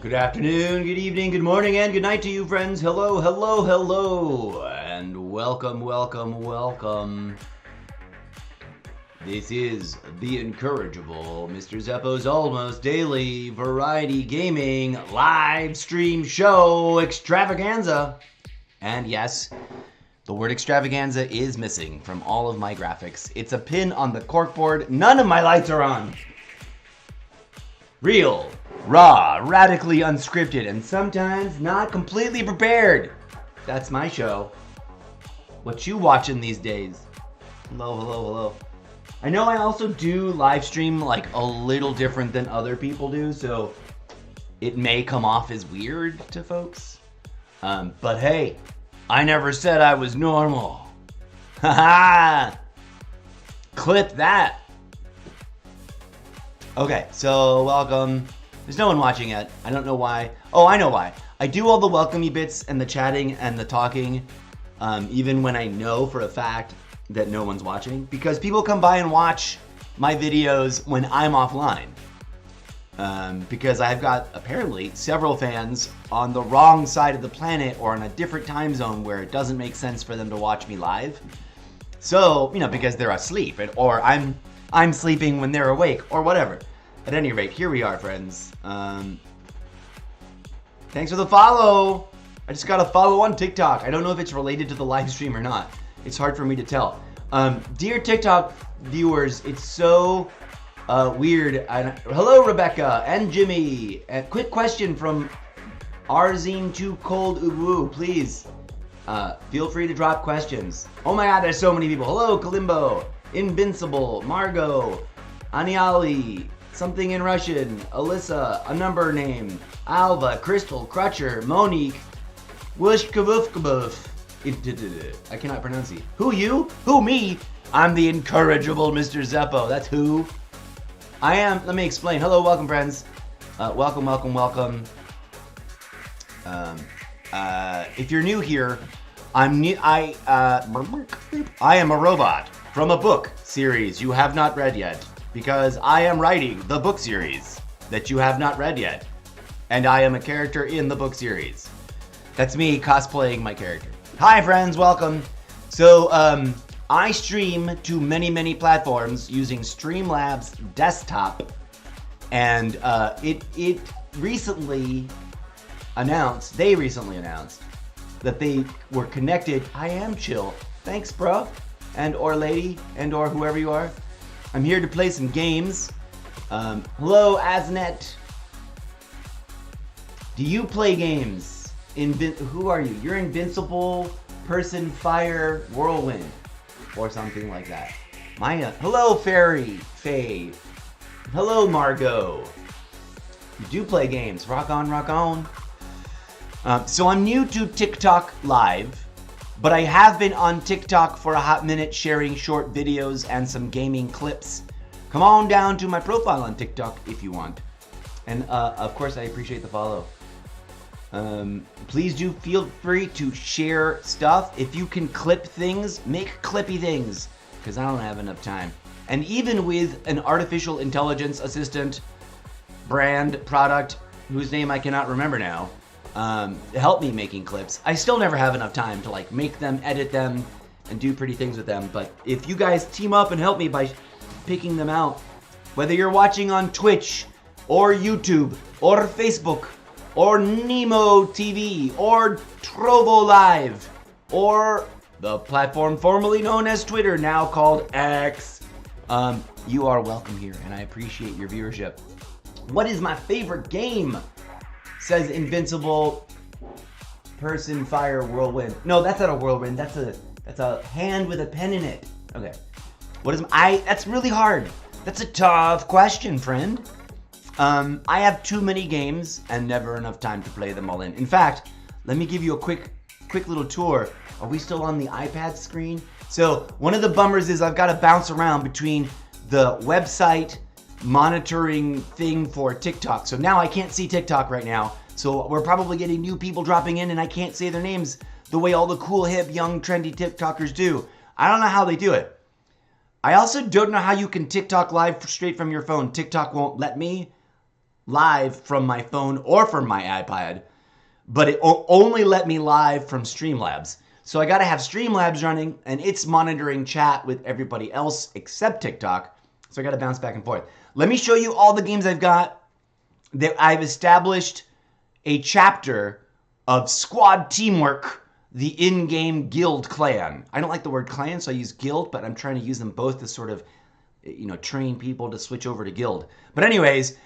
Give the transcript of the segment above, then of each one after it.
Good afternoon, good evening, good morning, and good night to you, friends. Hello, hello, hello, and welcome, welcome, welcome. This is the incorrigible Mr. Zeppo's almost daily variety gaming live stream show, Extravaganza. And yes, the word extravaganza is missing from all of my graphics. It's a pin on the corkboard. None of my lights are on. Real, raw, radically unscripted, and sometimes not completely prepared. That's my show. What you watching these days? Hello, hello, hello. I know I also do live stream like a little different than other people do, so it may come off as weird to folks. But hey, I never said I was normal. Haha! Clip that. Okay, so welcome. There's no one watching yet. I don't know why. Oh, I know why. I do all the welcomey bits and the chatting and the talking, even when I know for a fact that no one's watching, because people come by and watch my videos when I'm offline. Because I've got apparently several fans on the wrong side of the planet or in a different time zone where it doesn't make sense for them to watch me live. So, because they're asleep or I'm sleeping when they're awake, or whatever. At any rate, here we are, friends. Thanks for the follow. I just got a follow on TikTok. I don't know if it's related to the live stream or not. It's hard for me to tell. Dear TikTok viewers, it's so weird. Hello, Rebecca and Jimmy. Quick question from Arzine Too Cold Uwu, please. Feel free to drop questions. Oh my God, there's so many people. Hello, Kalimbo. Invincible, Margot, Aniali, something in Russian, Alyssa, a number name, Alva, Crystal, Crutcher, Monique, Wushkabufkabuf. I cannot pronounce it. Who you? Who me? I'm the incorrigible Mr. Zeppo. That's who. I am. Let me explain. Hello, welcome, friends. Welcome, welcome, welcome. If you're new here, I am a robot from a book series you have not read yet, because I am writing the book series that you have not read yet, and I am a character in the book series. That's me cosplaying my character. Hi friends, welcome. So I stream to many, many platforms using Streamlabs desktop, and they recently announced that they were connected. I am chill. Thanks, bro. And or lady, and or whoever you are. I'm here to play some games. Hello, Asnet. Do you play games? Who are you? You're Invincible, Person, Fire, Whirlwind, or something like that. Maya. Hello, Fairy, Faye. Hello, Margot. You do play games. Rock on, rock on. So I'm new to TikTok Live. But I have been on TikTok for a hot minute sharing short videos and some gaming clips. Come on down to my profile on TikTok if you want. And of course I appreciate the follow. Please do feel free to share stuff. If you can clip things, make clippy things, because I don't have enough time. And even with an artificial intelligence assistant brand product, whose name I cannot remember now, help me making clips, I still never have enough time to make them, edit them, and do pretty things with them. But if you guys team up and help me by picking them out, whether you're watching on Twitch or YouTube or Facebook or Nemo TV or Trovo Live or the platform formerly known as Twitter, now called X, you are welcome here, and I appreciate your viewership. What is my favorite game? Says Invincible, Person, Fire, Whirlwind. No, that's not a whirlwind. That's a hand with a pen in it. Okay. What is that's really hard. That's a tough question, friend. I have too many games and never enough time to play them all in. In fact, let me give you a quick little tour. Are we still on the iPad screen? So one of the bummers is I've got to bounce around between the website monitoring thing for TikTok. So now I can't see TikTok right now. So we're probably getting new people dropping in and I can't say their names the way all the cool, hip, young, trendy TikTokers do. I don't know how they do it. I also don't know how you can TikTok live straight from your phone. TikTok won't let me. live from my phone or from my iPad, but it only let me live from Streamlabs. So I got to have Streamlabs running, and it's monitoring chat with everybody else except TikTok. So I got to bounce back and forth. Let me show you all the games I've got. That I've established a chapter of squad teamwork, the in-game guild clan. I don't like the word clan, so I use guild, but I'm trying to use them both to sort of, train people to switch over to guild. But anyways,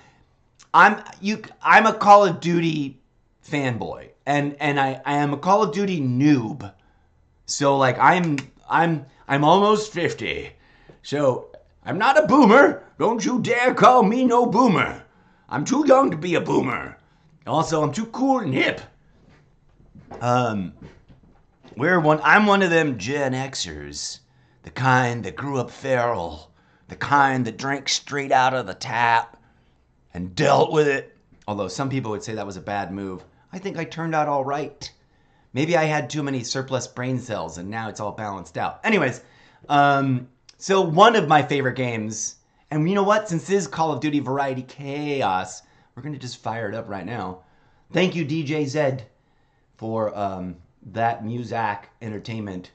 I'm a Call of Duty fanboy, and I am a Call of Duty noob. So like I'm almost 50. So I'm not a boomer. Don't you dare call me no boomer. I'm too young to be a boomer. Also, I'm too cool and hip. I'm one of them Gen Xers, the kind that grew up feral, the kind that drank straight out of the tap and dealt with it. Although some people would say that was a bad move. I think I turned out all right. Maybe I had too many surplus brain cells and now it's all balanced out. Anyways, so one of my favorite games, and you know what? Since this is Call of Duty Variety Chaos, we're going to just fire it up right now. Thank you, DJ Zed, for that Muzak entertainment.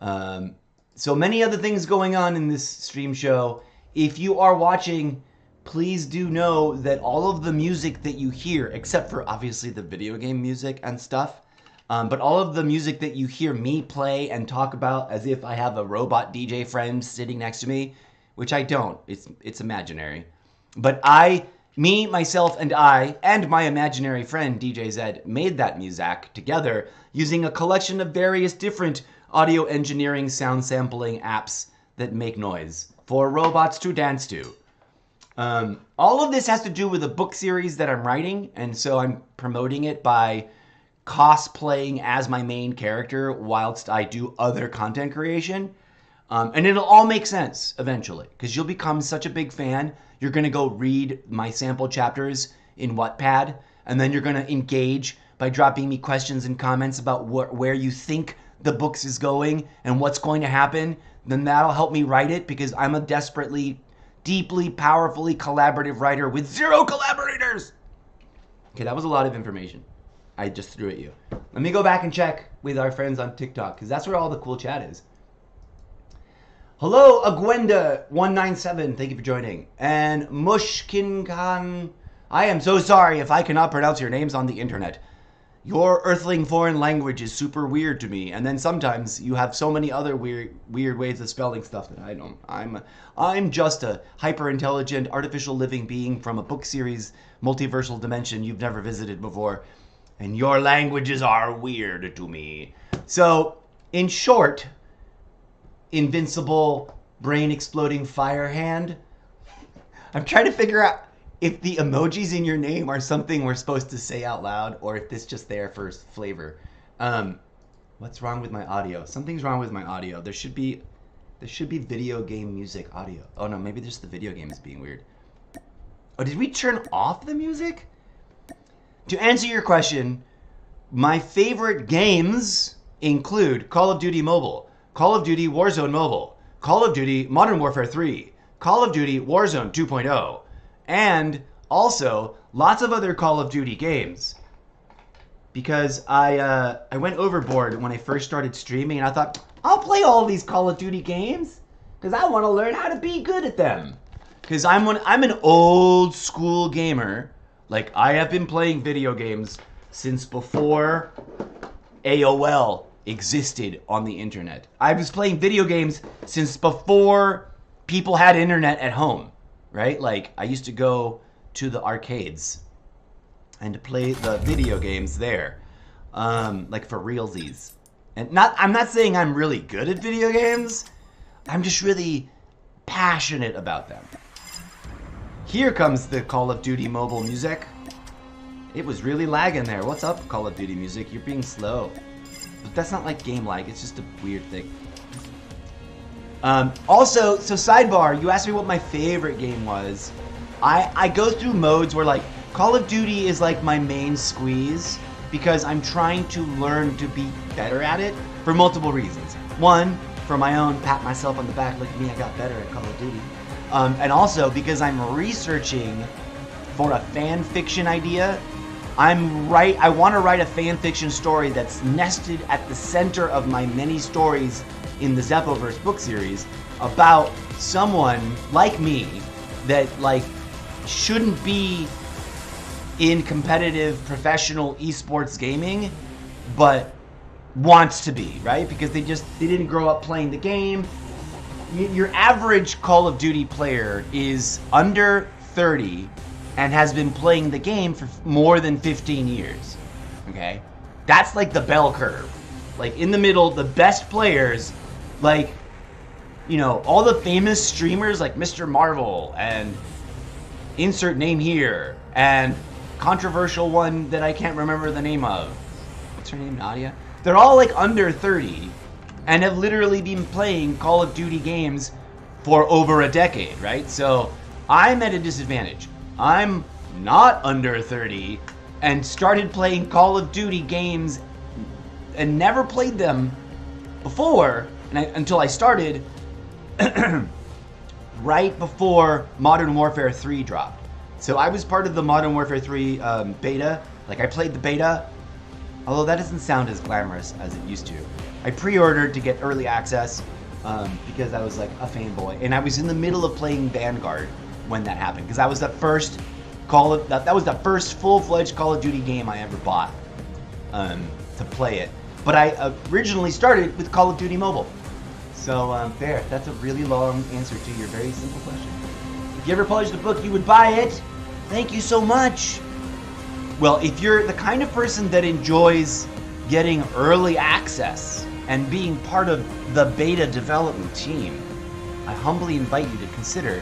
So many other things going on in this stream show. If you are watching, please do know that all of the music that you hear, except for obviously the video game music and stuff, but all of the music that you hear me play and talk about as if I have a robot DJ friend sitting next to me, which I don't. It's imaginary. But me, myself, and I, and my imaginary friend DJ Zed made that music together using a collection of various different audio engineering sound sampling apps that make noise for robots to dance to. All of this has to do with a book series that I'm writing, and so I'm promoting it by cosplaying as my main character whilst I do other content creation. And it'll all make sense eventually, because you'll become such a big fan. You're going to go read my sample chapters in Wattpad, and then you're going to engage by dropping me questions and comments about where you think the books is going and what's going to happen. Then that'll help me write it, because I'm a desperately, deeply, powerfully collaborative writer with 0 collaborators. Okay, that was a lot of information I just threw at you. Let me go back and check with our friends on TikTok, because that's where all the cool chat is. Hello, Agwenda197, thank you for joining. And Mushkinkan, I am so sorry if I cannot pronounce your names on the internet. Your earthling foreign language is super weird to me, and then sometimes you have so many other weird ways of spelling stuff that I don't. I'm just a hyper-intelligent, artificial living being from a book series, multiversal dimension you've never visited before, and your languages are weird to me. So, in short, invincible, brain-exploding fire hand. I'm trying to figure out if the emojis in your name are something we're supposed to say out loud, or if this just there for flavor. What's wrong with my audio? Something's wrong with my audio. There should be video game music audio. Oh no, maybe just the video game is being weird. Oh, did we turn off the music? To answer your question, my favorite games include Call of Duty Mobile, Call of Duty Warzone Mobile, Call of Duty Modern Warfare 3, Call of Duty Warzone 2.0, and also lots of other Call of Duty games. Because I went overboard when I first started streaming, and I thought, I'll play all these Call of Duty games because I want to learn how to be good at them. Because I'm an old school gamer. Like, I have been playing video games since before AOL existed on the internet. I was playing video games since before people had internet at home, right? Like, I used to go to the arcades and play the video games there, like for realsies. And I'm not saying I'm really good at video games. I'm just really passionate about them. Here comes the Call of Duty mobile music. It was really lagging there. What's up, Call of Duty music? You're being slow. But that's not like game lag. It's just a weird thing. Also, so sidebar, you asked me what my favorite game was. I go through modes where like Call of Duty is like my main squeeze because I'm trying to learn to be better at it for multiple reasons. One, for my own pat myself on the back, look at me, I got better at Call of Duty. And also because I'm researching for a fan fiction idea. I want to write a fan fiction story that's nested at the center of my many stories in the Zeppoverse book series about someone like me that like shouldn't be in competitive professional esports gaming, but wants to be, right? Because they didn't grow up playing the game. Your average Call of Duty player is under 30 and has been playing the game for more than 15 years. Okay? That's like the bell curve. Like in the middle, the best players, like, you know, all the famous streamers like Mr. Marvel and insert name here, and controversial one that I can't remember the name of. What's her name? Nadia? They're all like under 30 and have literally been playing Call of Duty games for over a decade, right? So I'm at a disadvantage. I'm not under 30 and started playing Call of Duty games and never played them before until I started right before Modern Warfare 3 dropped. So I was part of the Modern Warfare 3 beta. Like I played the beta, although that doesn't sound as glamorous as it used to. I pre-ordered to get early access because I was like a fanboy, and I was in the middle of playing Vanguard when that happened, because that was the first that was the first full-fledged Call of Duty game I ever bought to play it. But I originally started with Call of Duty Mobile. So there, that's a really long answer to your very simple question. If you ever published a book, you would buy it. Thank you so much. Well, if you're the kind of person that enjoys getting early access and being part of the beta development team, I humbly invite you to consider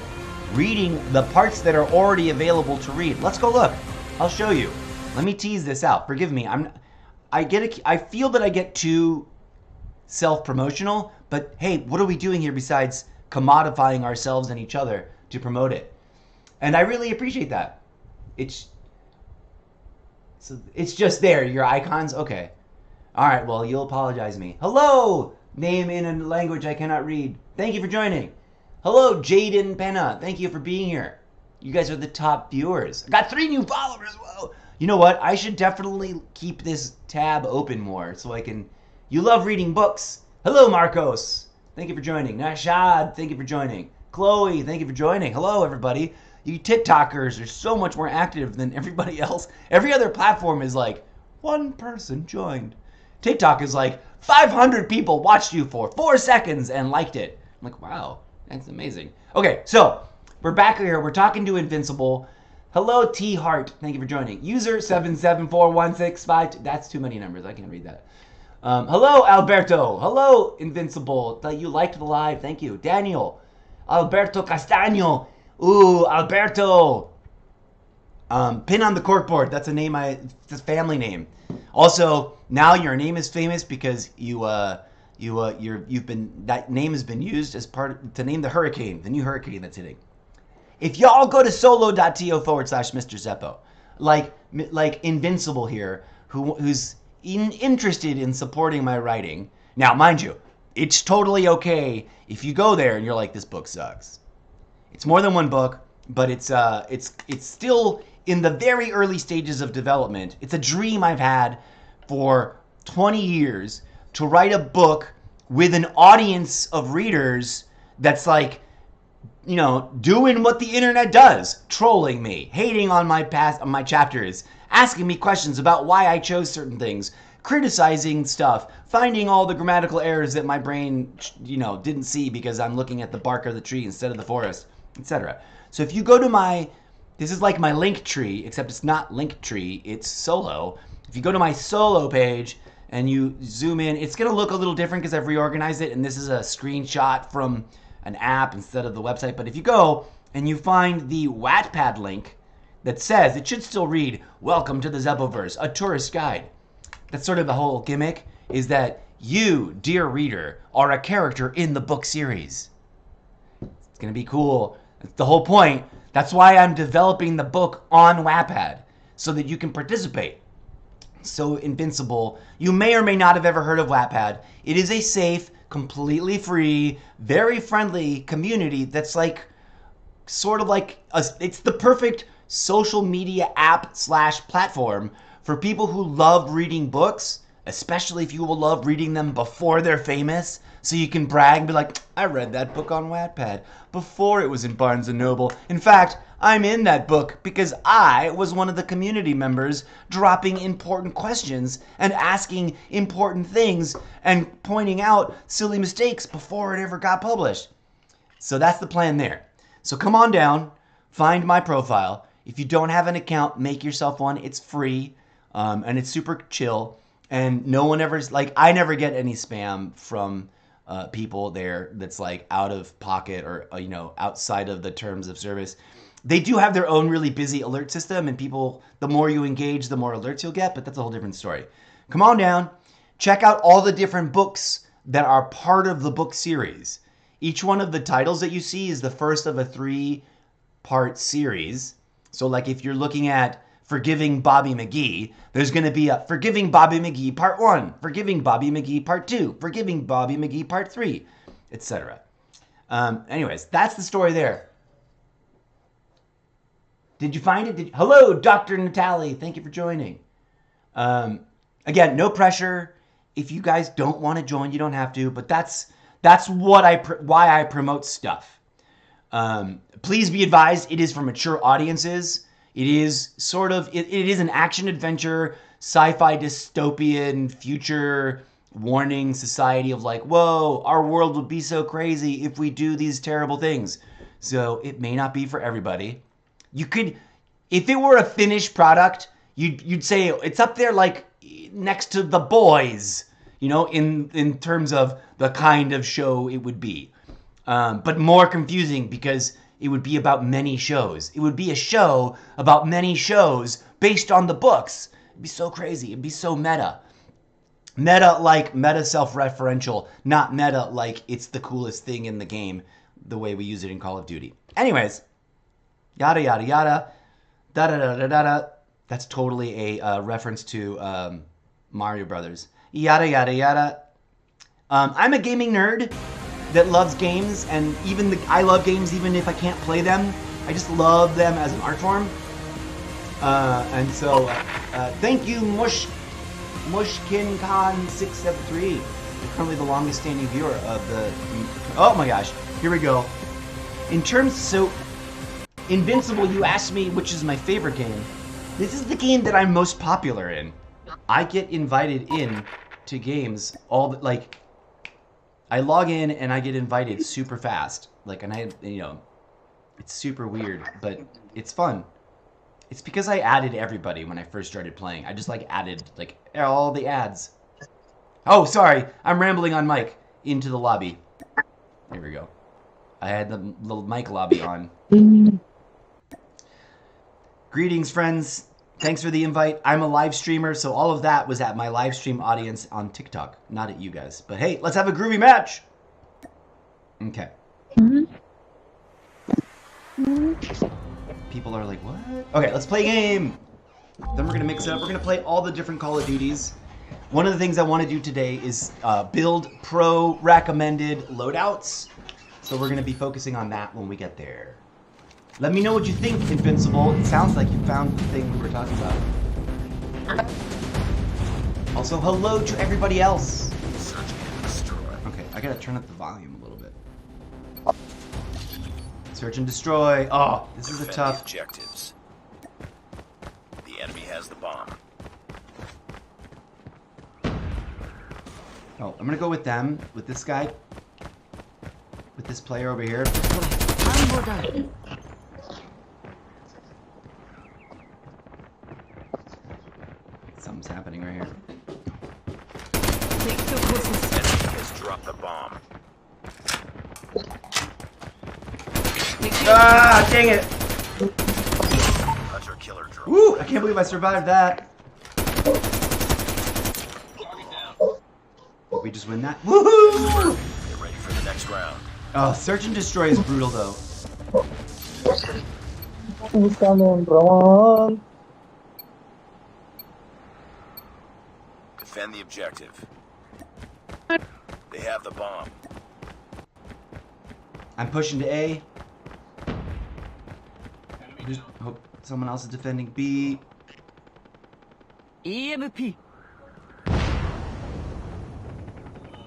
reading the parts that are already available to read. Let's go look. I'll show you. Let me tease this out. Forgive me. I feel that I get too self-promotional, but hey, what are we doing here besides commodifying ourselves and each other to promote it? And I really appreciate that. It's just there, your icons? Okay. All right, well, you'll apologize me. Hello, name in a language I cannot read. Thank you for joining. Hello, Jaden Penna. Thank you for being here. You guys are the top viewers. I got 3 new followers. Whoa. You know what? I should definitely keep this tab open more so I can... You love reading books. Hello, Marcos. Thank you for joining. Nashad, thank you for joining. Chloe, thank you for joining. Hello, everybody. You TikTokers are so much more active than everybody else. Every other platform is like, 1 person joined. TikTok is like, 500 people watched you for 4 seconds and liked it. I'm like, wow, that's amazing. Okay, so we're back here. We're talking to Invincible. Hello, T Hart. Thank you for joining. User 774165. That's too many numbers. I can't read that. Hello, Alberto. Hello, Invincible. You liked the live. Thank you. Daniel. Alberto Castaño. Ooh, Alberto. Pin on the corkboard. That's a name. It's a family name. Also, now your name is famous because that name has been used as to name the hurricane, the new hurricane that's hitting. If y'all go to solo.to/Mr. Zeppo, like Invincible here, who's interested in supporting my writing. Now, mind you, it's totally okay if you go there and you're like, this book sucks. It's more than 1 book, but it's still in the very early stages of development. It's a dream I've had for 20 years to write a book with an audience of readers that's like, you know, doing what the internet does, trolling me, hating on my chapters, asking me questions about why I chose certain things, criticizing stuff, finding all the grammatical errors that my brain, you know, didn't see because I'm looking at the bark of the tree instead of the forest, etc. So if you go to this is like my link tree, except it's not link tree, it's solo. If you go to my solo page and you zoom in, it's going to look a little different because I've reorganized it, and this is a screenshot from an app instead of the website. But if you go and you find the Wattpad link that says, it should still read, "Welcome to the Zeppoverse, a tourist guide." That's sort of the whole gimmick, is that you, dear reader, are a character in the book series. It's going to be cool. That's the whole point. That's why I'm developing the book on Wattpad, so that you can participate. So Invincible, you may or may not have ever heard of Wattpad. It is a safe, completely free, very friendly community that's like, sort of like, it's the perfect social media app / platform for people who love reading books, especially if you will love reading them before they're famous, so you can brag and be like, I read that book on Wattpad before it was in Barnes & Noble. In fact, I'm in that book because I was one of the community members dropping important questions and asking important things and pointing out silly mistakes before it ever got published. So that's the plan there. So come on down, find my profile. If you don't have an account, make yourself one. It's free, and it's super chill. And no one ever, like, I never get any spam from people there that's like out of pocket or, you know, outside of the terms of service. They do have their own really busy alert system, and people, the more you engage, the more alerts you'll get, but that's a whole different story. Come on down, check out all the different books that are part of the book series. Each one of the titles that you see is the first of a 3-part series. So like if you're looking at Forgiving Bobby McGee, there's going to be a Forgiving Bobby McGee Part 1, Forgiving Bobby McGee Part 2, Forgiving Bobby McGee Part 3, etc. Anyways, that's the story there. Did you find it? Hello, Dr. Natali. Thank you for joining. Again, no pressure. If you guys don't want to join, you don't have to, but that's why I promote stuff. Please be advised, it is for mature audiences. It is sort of, it is an action-adventure, sci-fi dystopian, future warning society of like, whoa, our world would be so crazy if we do these terrible things. So it may not be for everybody. You could, if it were a finished product, you'd say it's up there like next to The Boys, you know, in terms of the kind of show it would be. But more confusing because it would be about many shows. It would be a show about many shows based on the books. It'd be so crazy. It'd be so meta. Meta like meta self-referential, not meta like it's the coolest thing in the game, the way we use it in Call of Duty. Anyways, yada, yada, yada, da-da-da-da-da-da. That's totally a reference to Mario Brothers. Yada, yada, yada. I'm a gaming nerd that loves games, and I love games even if I can't play them. I just love them as an art form. And so, thank you, Mushkin Khan 673. You're currently the longest standing viewer of the... Oh my gosh, here we go. In terms, so, Invincible, you asked me which is my favorite game. This is the game that I'm most popular in. I get invited in to games like, I log in and I get invited super fast. Like, and it's super weird, but it's fun. It's because I added everybody when I first started playing. I just like added like all the ads. Oh, sorry. I'm rambling on mic into the lobby. Here we go. I had the little mic lobby on. Greetings, friends. Thanks for the invite. I'm a live streamer, so all of that was at my live stream audience on TikTok, not at you guys. But hey, let's have a groovy match. Okay. People are like, what? Okay, let's play a game. Then we're going to mix it up. We're going to play all the different Call of Duties. One of the things I want to do today is build pro recommended loadouts. So we're going to be focusing on that when we get there. Let me know what you think, Invincible. It sounds like you found the thing we were talking about. Also, hello to everybody else. Okay, I gotta turn up the volume a little bit. Search and destroy. Oh, this is a tough... objectives. The enemy has the bomb. Oh, I'm gonna go with them, with this guy. With this player over here. Something's happening right here. Enemy has dropped the bomb. Ah, dang it! Hunter killer drone. Woo! I can't believe I survived that. Did we just win that? Woohoo! Get ready for the next round. Oh, search and destroy is brutal though. Defend the objective. They have the bomb. I'm pushing to A. Just hope someone else is defending B. EMP.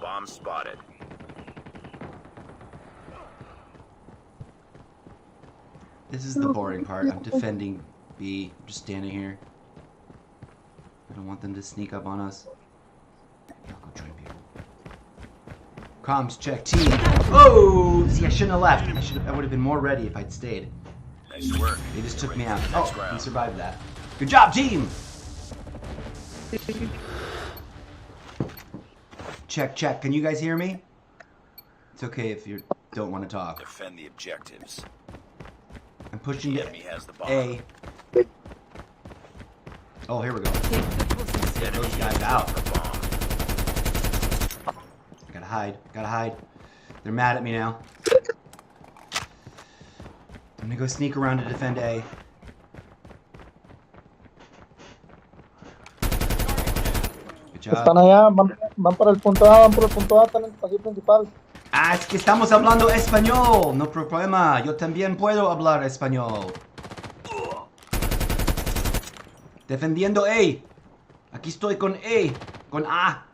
Bomb spotted. This is the boring part. I'm defending B. I'm just standing here. I don't want them to sneak up on us. I'll go join people. Comms check team. Oh! See, I shouldn't have left. I would have been more ready if I'd stayed. Nice work. They just took me Ready out. for the next Oh, we round. survived that. Good job, team! Check, check. Can you guys hear me? It's okay if you don't want to talk. Defend the objectives. I'm pushing The to enemy has the bomb. A. Oh, here we go. The enemy those guys has out. the bomb. Gotta hide. Gotta hide. They're mad at me now. I'm gonna go sneak around to defend A. Good Están job. allá, van por el punto A, van por el punto A, están en el pasillo principal. Ah, es que estamos hablando español. No problema. Yo también puedo hablar español. Defendiendo A. Aquí estoy con A. Con A.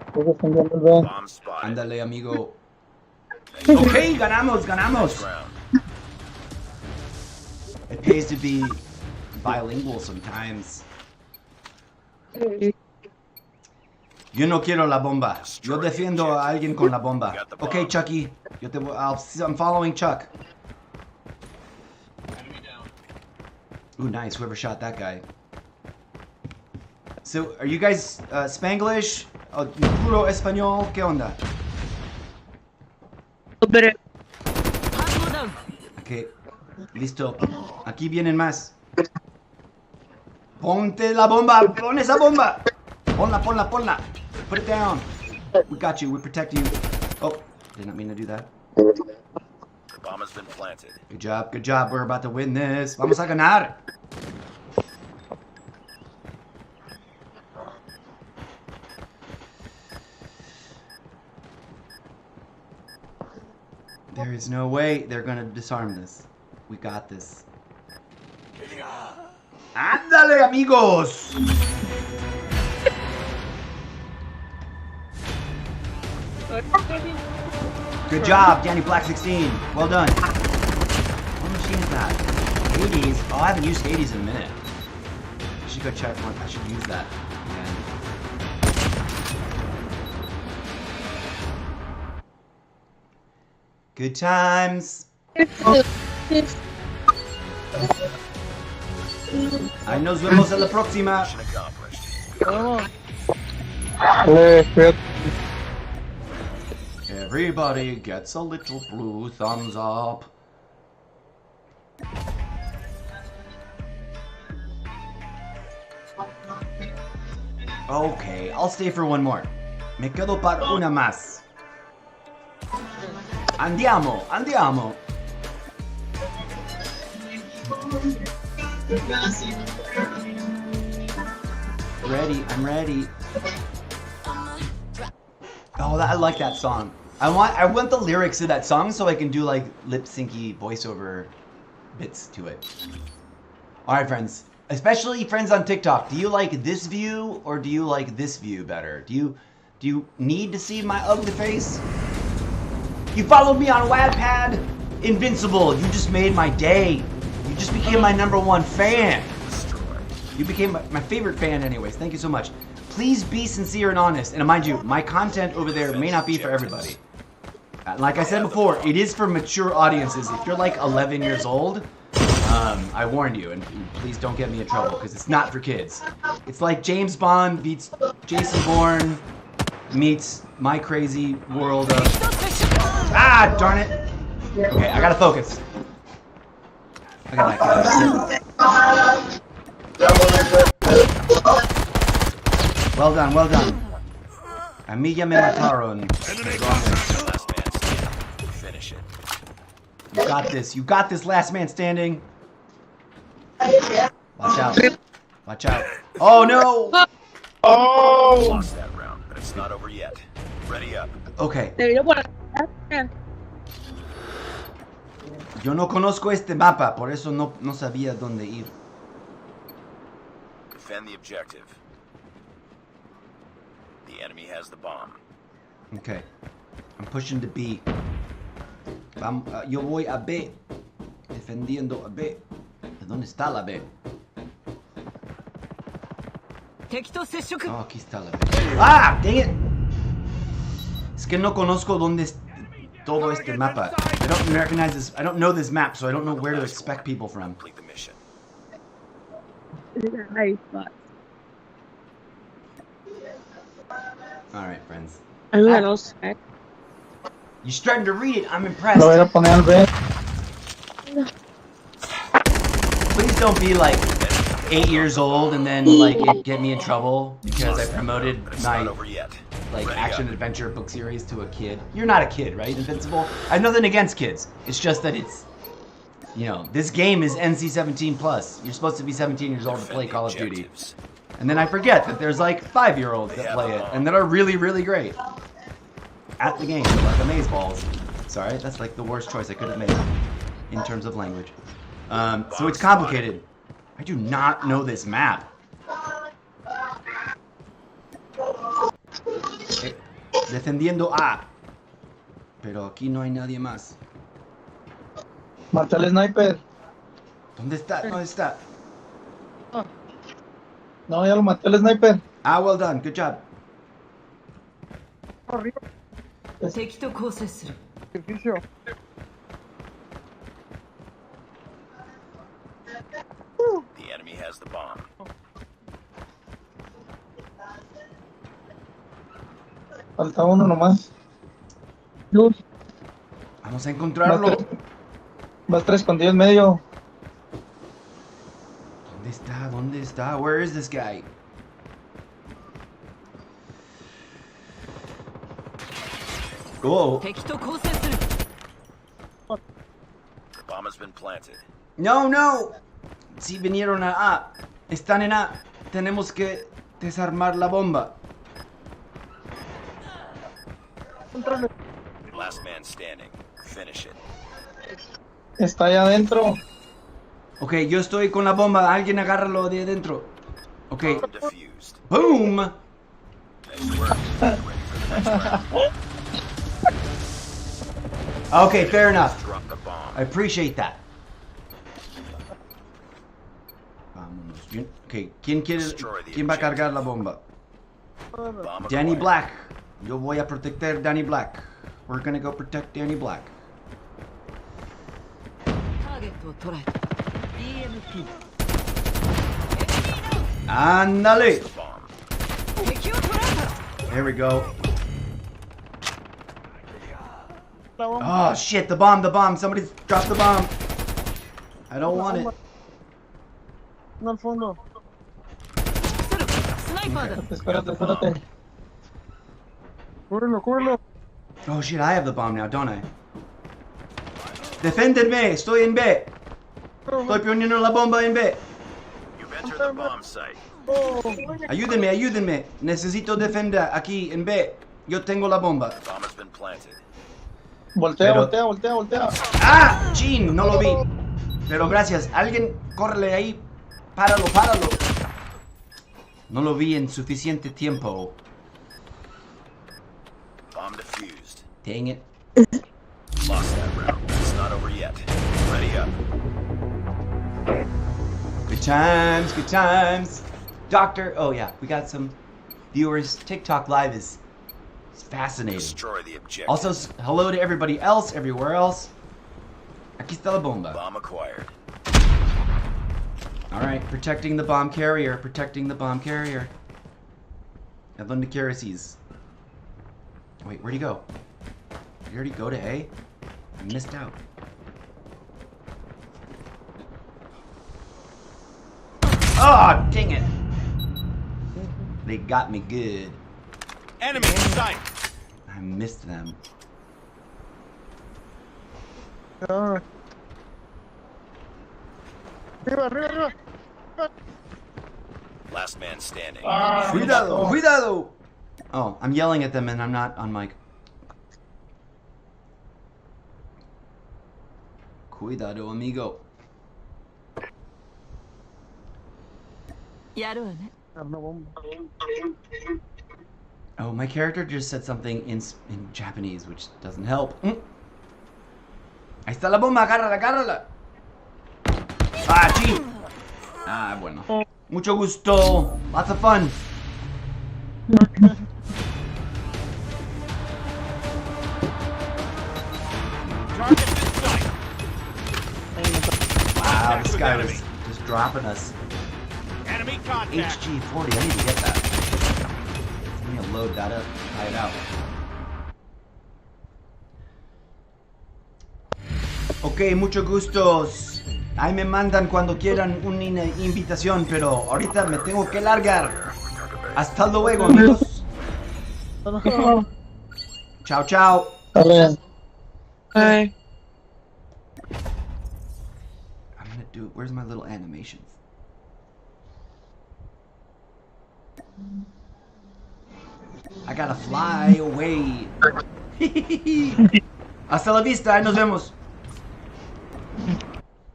Estoy defendiendo el B. Bomb spotted. Ándale, amigo. Nice work. Ok, ganamos, ganamos. Next round. It pays to be bilingual sometimes. Yo no quiero la bomba. Yo defiendo a alguien con la bomba. Ok, Chucky. I'm following Chuck. Ooh, nice. Whoever shot that guy. So, are you guys Spanglish? Puro español? ¿Qué onda? Ok. Listo. Aquí vienen más. Ponte la bomba. Pon esa bomba. Ponla, ponla, ponla. Put it down. We got you. We protect you. Oh, did not mean to do that. The bomb has been planted. Good job. Good job. We're about to win this. Vamos a ganar. There is no way they're gonna disarm this. We got this. ¡Ándale, amigos! Good job, Danny Black 16. Well done. What machine is that? 80s? Oh, I haven't used 80s in a minute. I should go check one. I should use that. again. Good times. Ahí nos vemos en la próxima. Mission accomplished. Cuídate. Everybody gets a little blue thumbs up. Okay, I'll stay for one more. Me quedo para una más. Andiamo, andiamo. Ready, I'm ready. Oh, I like that song. I want the lyrics to that song so I can do like lip syncy voiceover bits to it. All right, friends. Especially friends on TikTok. Do you like this view or do you like this view better? Do you need to see my ugly face? You followed me on Wattpad? Invincible, you just made my day. You just became my #1 fan. You became my favorite fan anyways. Thank you so much. Please be sincere and honest. And mind you, my content over there may not be for everybody. Like I said before, it is for mature audiences. If you're like 11 years old, I warn you, and please don't get me in trouble, because it's not for kids. It's like James Bond meets Jason Bourne meets my crazy world of... Ah, darn it! Okay, I gotta focus. I gotta Well done, well done. A mí ya me mataron. Last man standing. Finish it. You got this. You got this, last man standing. Watch out. Watch out. Oh, no! Lost that round, but it's not over yet. Ready up. Okay. Yo no conozco este mapa, por eso no sabía dónde ir. Defend the objective. The enemy has the bomb. Okay. I'm pushing to B. Yo voy a B. Defendiendo a B. ¿De dónde está la B? Oh, aquí está la B. ¡Ah! ¡Dang it! Es que no conozco dónde es todo este mapa. I don't recognize this. I don't know this map, so I don't know where to expect people from. Complete the mission. Alright, friends. Ayúdanos. You're starting to read it. I'm impressed. Lo voy a poner al B. Please don't be like 8 years old and then like get me in trouble because I promoted But it's my not over yet. like Ready action up. adventure book series to a kid. You're not a kid, right, Invincible? I have nothing against kids. It's just that it's, you know, this game is NC-17 plus. You're supposed to be 17 years old to play Defend the Call of Duty. objectives. And then I forget that there's like 5-year-olds that play it and that are really, really great at the game, like amazeballs. Sorry, that's like the worst choice I could have made in terms of language. So it's complicated. I do not know this map. Defendiendo A. Pero aquí no hay nadie más. Maté al sniper. ¿Dónde está? ¿Dónde está? No, ya lo maté al sniper. Ah, well done. Good job. Edificio. The enemy has the bomb. Falta uno nomás. Luz. Vamos a encontrarlo. Va a estar escondido en medio. ¿Dónde está? ¿Dónde está? Where is this guy? Oh. The bomb has been planted. No, no. Si vinieron a A. Están en A. Tenemos que desarmar la bomba. Last man standing. Finish it. Está allá adentro. Ok, yo estoy con la bomba. Alguien agárralo de adentro. Ok. Bomb defused. Boom. Nice work. Ready for the next round. Okay, fair enough. Drop the bomb. I appreciate that. Vámonos. Ok, ¿quién va a cargar la bomba? Bomb Danny acquired. Black. Yo voy a proteger Danny Black. We're gonna go protect Danny Black. Ándale. The bomb. There we go. Oh shit, the bomb. Somebody's dropped the bomb. I don't want it. No al fondo. Espérate. Cúbrelo. Oh shit, I have the bomb now, don't I? Deféndenme, estoy en B. Estoy poniendo la bomba en B. You've entered the bomb site. Ayúdenme. Necesito defender aquí en B. Yo tengo la bomba. The bomb has been planted. Voltea. ¡Ah! ¡Chin! No lo vi. Pero gracias. Alguien, córrele ahí. Páralo. No lo vi en suficiente tiempo. Bomb defused. Dang it. Lost that round. It's not over yet. Ready up. Good times. Doctor. Oh yeah, we got some viewers. TikTok Live is fascinating. Destroy the objective. Also, hello to everybody else, everywhere else. Aquí está la bomba. Bomb acquired. Alright, protecting the bomb carrier. ¿A dónde quieres? Wait, where'd he go? Did he already go to A? I missed out. Oh, dang it! They got me good. Enemy in sight. I missed them. Arriba. Last man standing. Cuidado! Oh, I'm yelling at them and I'm not on mic. Cuidado, amigo. やるわね。 Oh, my character just said something in Japanese, which doesn't help. Ahí está la bomba, agárrala, agárrala. Ah, chi. Ah, bueno. Mucho gusto. Lots of fun. Target in sight. Wow, this guy was just dropping us. Enemy contact. HG40, I need to get that. I need to load that up, try it out. Ok, mucho gustos. Ahí me mandan cuando quieran una invitación, pero ahorita me tengo que largar. Hasta luego, amigos. Chao, chao. Dale. Bye. I'm gonna do. Where's my little animations? I gotta fly away. Hasta la vista. Nos vemos.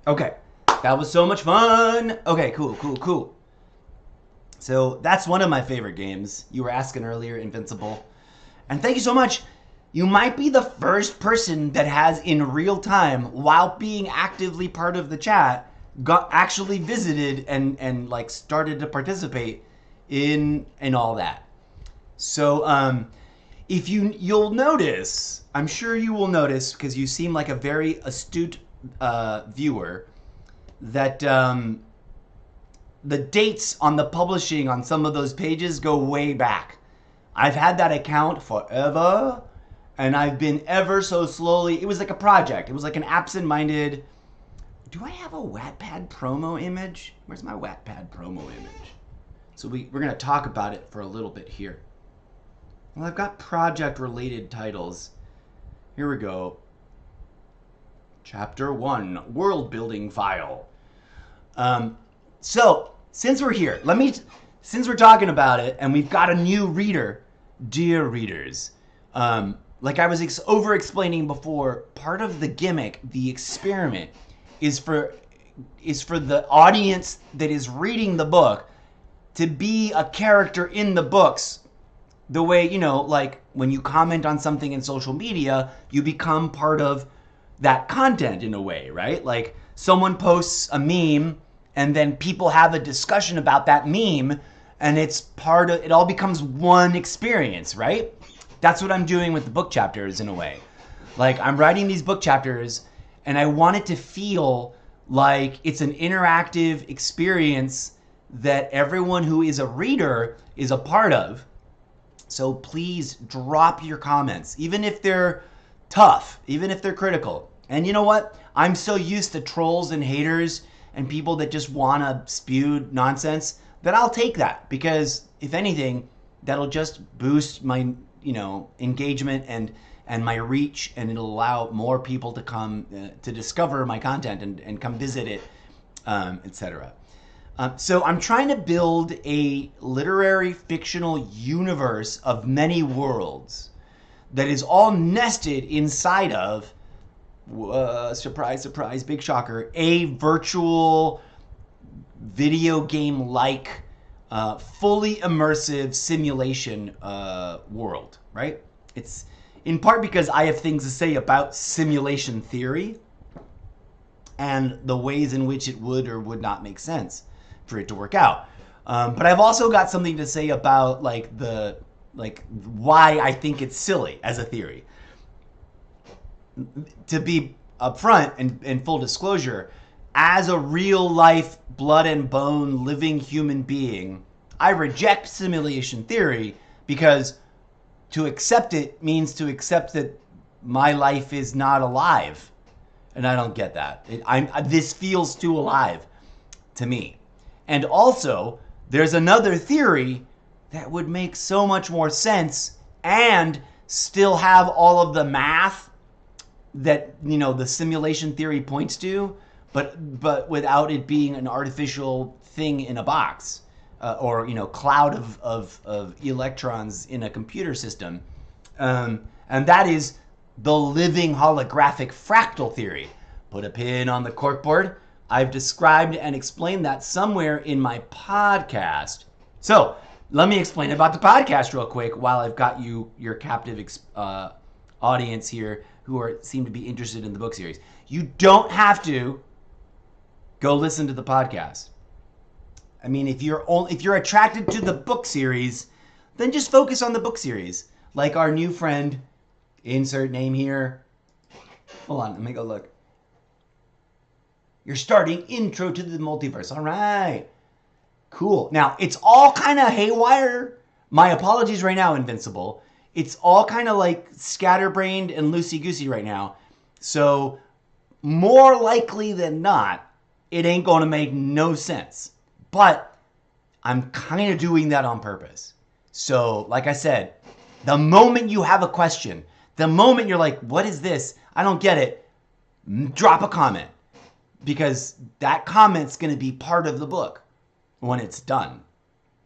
Okay, that was so much fun. Okay, cool. So that's one of my favorite games. You were asking earlier, Invincible. And thank you so much. You might be the first person that has in real time, while being actively part of the chat, actually visited and like started to participate in all that. So if you'll notice, I'm sure you will notice, because you seem like a very astute viewer, that the dates on the publishing on some of those pages go way back. I've had that account forever, and I've been ever so slowly. It was like a project. It was like an absent-minded. Do I have a Wattpad promo image? Where's my Wattpad promo image? So we're gonna talk about it for a little bit here. Well, I've got project-related titles. Here we go. Chapter 1, World Building File. So, since we're here, since we're talking about it, and we've got a new reader, dear readers, like I was over-explaining before, part of the gimmick, the experiment, is for the audience that is reading the book to be a character in the books. The way, like when you comment on something in social media, you become part of that content in a way, right? Like someone posts a meme and then people have a discussion about that meme, and it all becomes one experience, right? That's what I'm doing with the book chapters in a way. Like I'm writing these book chapters and I want it to feel like it's an interactive experience that everyone who is a reader is a part of. So please drop your comments, even if they're tough, even if they're critical. And you know what? I'm so used to trolls and haters and people that just want to spew nonsense that I'll take that, because if anything, that'll just boost my, engagement and my reach, and it'll allow more people to come to discover my content and come visit it, etc. So I'm trying to build a literary fictional universe of many worlds that is all nested inside of, surprise, surprise, big shocker, a virtual video game-like, fully immersive simulation world, right? It's in part because I have things to say about simulation theory and the ways in which it would or would not make sense for it to work out. But I've also got something to say about why I think it's silly as a theory. To be upfront and full disclosure, as a real life, blood and bone, living human being, I reject simulation theory because to accept it means to accept that my life is not alive. And I don't get that. This feels too alive to me. And also, there's another theory that would make so much more sense and still have all of the math that, the simulation theory points to, but without it being an artificial thing in a box, or cloud of electrons in a computer system, and that is the living holographic fractal theory. put a pin on the corkboard. I've described and explained that somewhere in my podcast. So let me explain about the podcast real quick while I've got your captive audience here who seem to be interested in the book series. You don't have to go listen to the podcast. I mean, if you're attracted to the book series, then just focus on the book series. Like our new friend, insert name here. Hold on, let me go look. You're starting Intro to the Multiverse. All right. Cool. Now, it's all kind of haywire. My apologies right now, Invincible. It's all kind of like scatterbrained and loosey-goosey right now. So, more likely than not, it ain't going to make no sense. But I'm kind of doing that on purpose. So, like I said, the moment you have a question, the moment you're like, what is this? I don't get it. Drop a comment. Because that comment's going to be part of the book when it's done,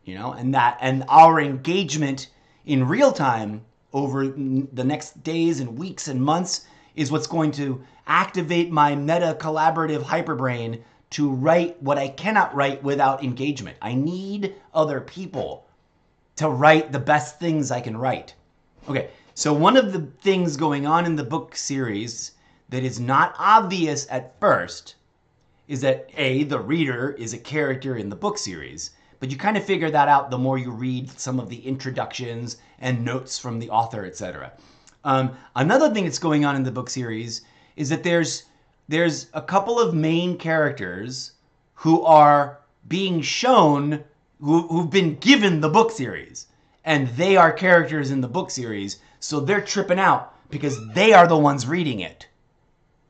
and our engagement in real time over the next days and weeks and months is what's going to activate my meta collaborative hyperbrain to write what I cannot write without engagement. I need other people to write the best things I can write. Okay, so one of the things going on in the book series that is not obvious at first is that the reader is a character in the book series, but you kind of figure that out the more you read some of the introductions and notes from the author, etc. Another thing that's going on in the book series is that there's a couple of main characters who are being shown, who've been given the book series, and they are characters in the book series, so they're tripping out because they are the ones reading it,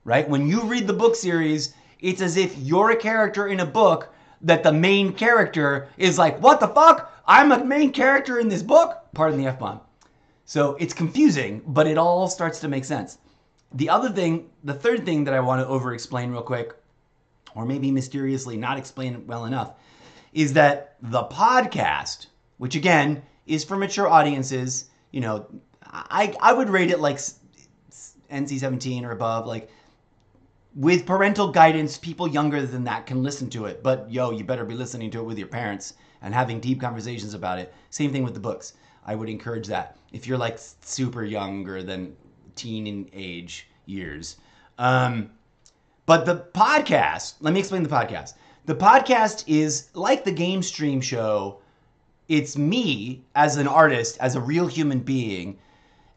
right? When you read the book series, it's as if you're a character in a book that the main character is like, what the fuck? I'm a main character in this book? Pardon the F-bomb. So it's confusing, but it all starts to make sense. The third thing that I want to over-explain real quick, or maybe mysteriously not explain well enough, is that the podcast, which again is for mature audiences, I would rate it like NC-17 or above, like, with parental guidance, people younger than that can listen to it. But, you better be listening to it with your parents and having deep conversations about it. Same thing with the books. I would encourage that if you're like super younger than teen in age years. But the podcast, let me explain the podcast. The podcast is like the Game Stream show. It's me as an artist, as a real human being,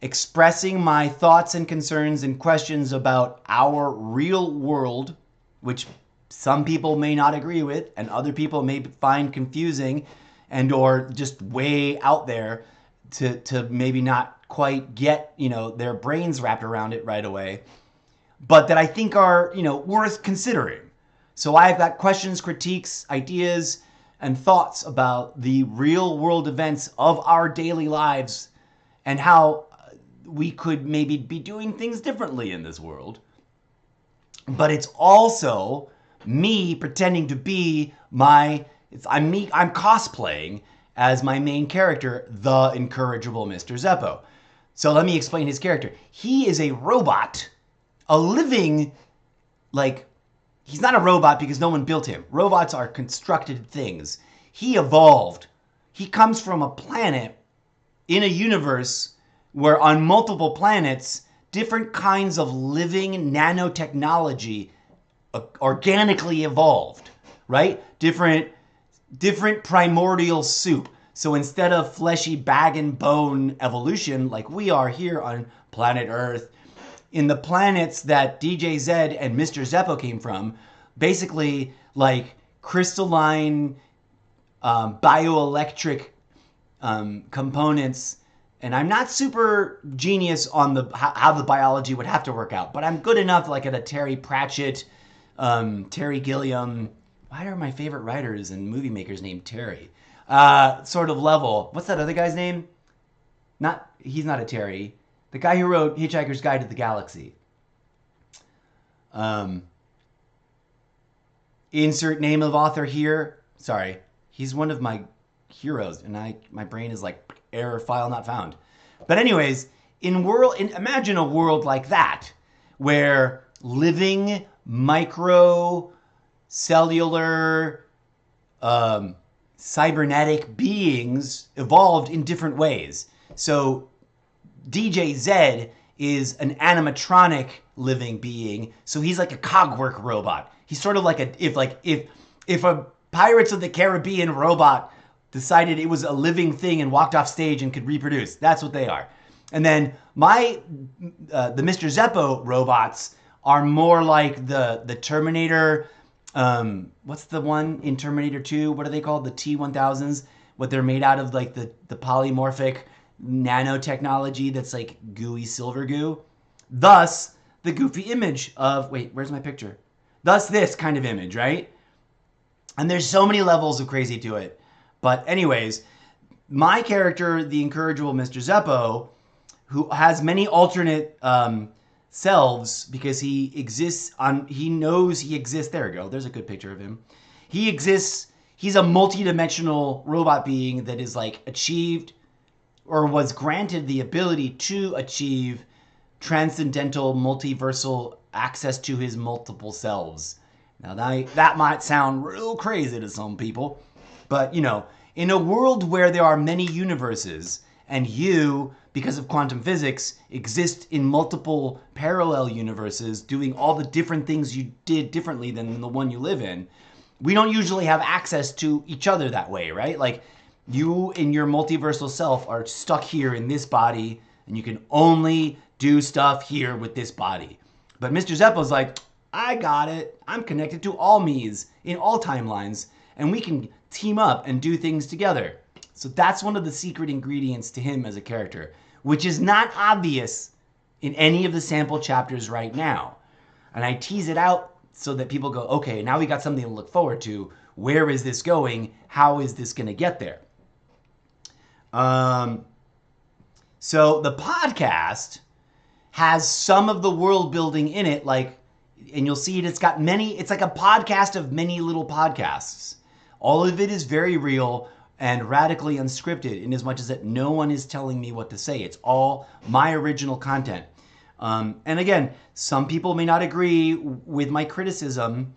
expressing my thoughts and concerns and questions about our real world, which some people may not agree with and other people may find confusing and or just way out there to maybe not quite get, their brains wrapped around it right away, but that I think are, worth considering. So I've got questions, critiques, ideas, and thoughts about the real world events of our daily lives and how we could maybe be doing things differently in this world. But it's also me pretending to be I'm cosplaying as my main character, the incorrigible Mr. Zeppo. So let me explain his character. He is a robot, a living, he's not a robot because no one built him. Robots are constructed things. He evolved. He comes from a planet in a universe where on multiple planets, different kinds of living nanotechnology organically evolved, right? Different primordial soup. So instead of fleshy bag and bone evolution like we are here on planet Earth, in the planets that DJ Zed and Mr. Zeppo came from, basically like crystalline bioelectric components. And I'm not super genius on how the biology would have to work out, but I'm good enough like at a Terry Pratchett, Terry Gilliam. Why are my favorite writers and movie makers named Terry? Sort of level. What's that other guy's name? He's not a Terry. The guy who wrote Hitchhiker's Guide to the Galaxy. Insert name of author here. Sorry. He's one of my heroes, and my brain is like error file not found. But anyways, imagine a world like that, where living micro cellular cybernetic beings evolved in different ways. So DJ Zed is an animatronic living being, so he's like a cogwork robot. He's sort of like if a Pirates of the Caribbean robot decided it was a living thing and walked off stage and could reproduce. That's what they are. And then the Mr. Zeppo robots are more like the Terminator. What's the one in Terminator 2? What are they called? The T-1000s. What they're made out of, like the polymorphic nanotechnology that's like gooey silver goo. Thus, the goofy image of, wait, where's my picture? Thus, this kind of image, right? And there's so many levels of crazy to it. But anyways, my character, the incorrigible Mr. Zeppo, who has many alternate selves because he knows he exists. There we go. There's a good picture of him. He exists. He's a multi-dimensional robot being that is like achieved or was granted the ability to achieve transcendental multiversal access to his multiple selves. Now that might sound real crazy to some people, but you know, in a world where there are many universes and you, because of quantum physics, exist in multiple parallel universes doing all the different things you did differently than the one you live in, we don't usually have access to each other that way, right? Like you in your multiversal self are stuck here in this body and you can only do stuff here with this body. But Mr. Zeppo's like, I got it. I'm connected to all me's in all timelines and we can team up and do things together. So that's one of the secret ingredients to him as a character, which is not obvious in any of the sample chapters right now. And I tease it out so that people go, okay, now we got something to look forward to. Where is this going? How is this going to get there? So the podcast has some of the world building in it, like, and you'll see it's like a podcast of many little podcasts. All of it is very real and radically unscripted in as much as that no one is telling me what to say. It's all my original content. And again, some people may not agree with my criticism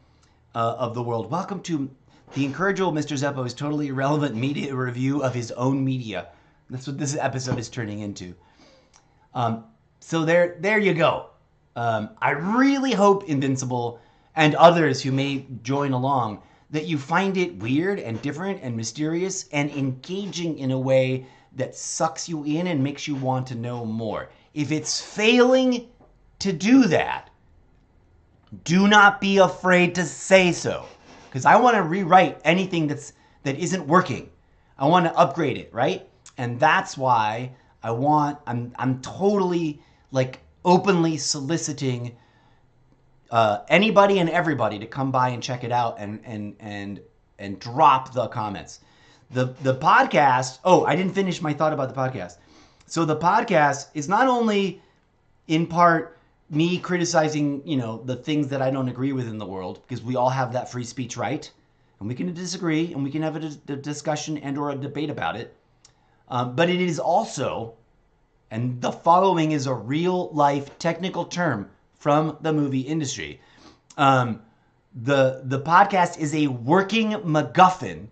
of the world. Welcome to the incorrigible Mr. Zeppo's totally irrelevant media review of his own media. That's what this episode is turning into. So there you go. I really hope, Invincible and others who may join along, that you find it weird and different and mysterious and engaging in a way that sucks you in and makes you want to know more. If it's failing to do that, do not be afraid to say so. Because I want to rewrite anything that isn't working. I want to upgrade it, right? And that's why I'm totally like openly soliciting anybody and everybody to come by and check it out and drop the comments. The podcast, I didn't finish my thought about the podcast. So the podcast is not only in part me criticizing, the things that I don't agree with in the world, because we all have that free speech right, and we can disagree and we can have a discussion and or a debate about it. But it is also, and the following is a real life technical term from the movie industry. The podcast is a working MacGuffin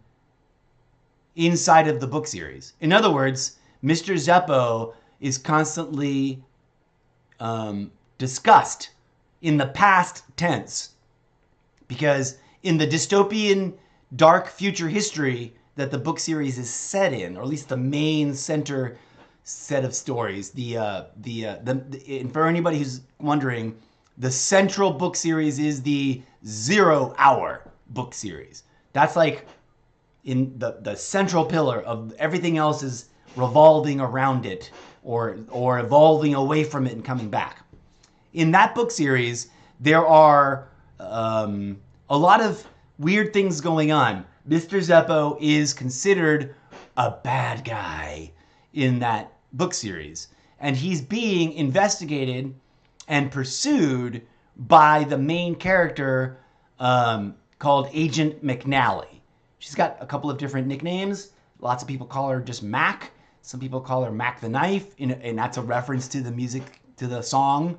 inside of the book series. In other words, Mr. Zeppo is constantly discussed in the past tense, because in the dystopian dark future history that the book series is set in, or at least the main center set of stories, and for anybody who's wondering, the central book series is the 0 Hour book series. That's like in the central pillar of everything else is revolving around it or evolving away from it and coming back. In that book series, there are a lot of weird things going on. Mr. Zeppo is considered a bad guy in that book series, and he's being investigated and pursued by the main character called Agent McNally. She's got a couple of different nicknames. Lots of people call her just Mac. Some people call her Mac the Knife, and that's a reference to the music, to the song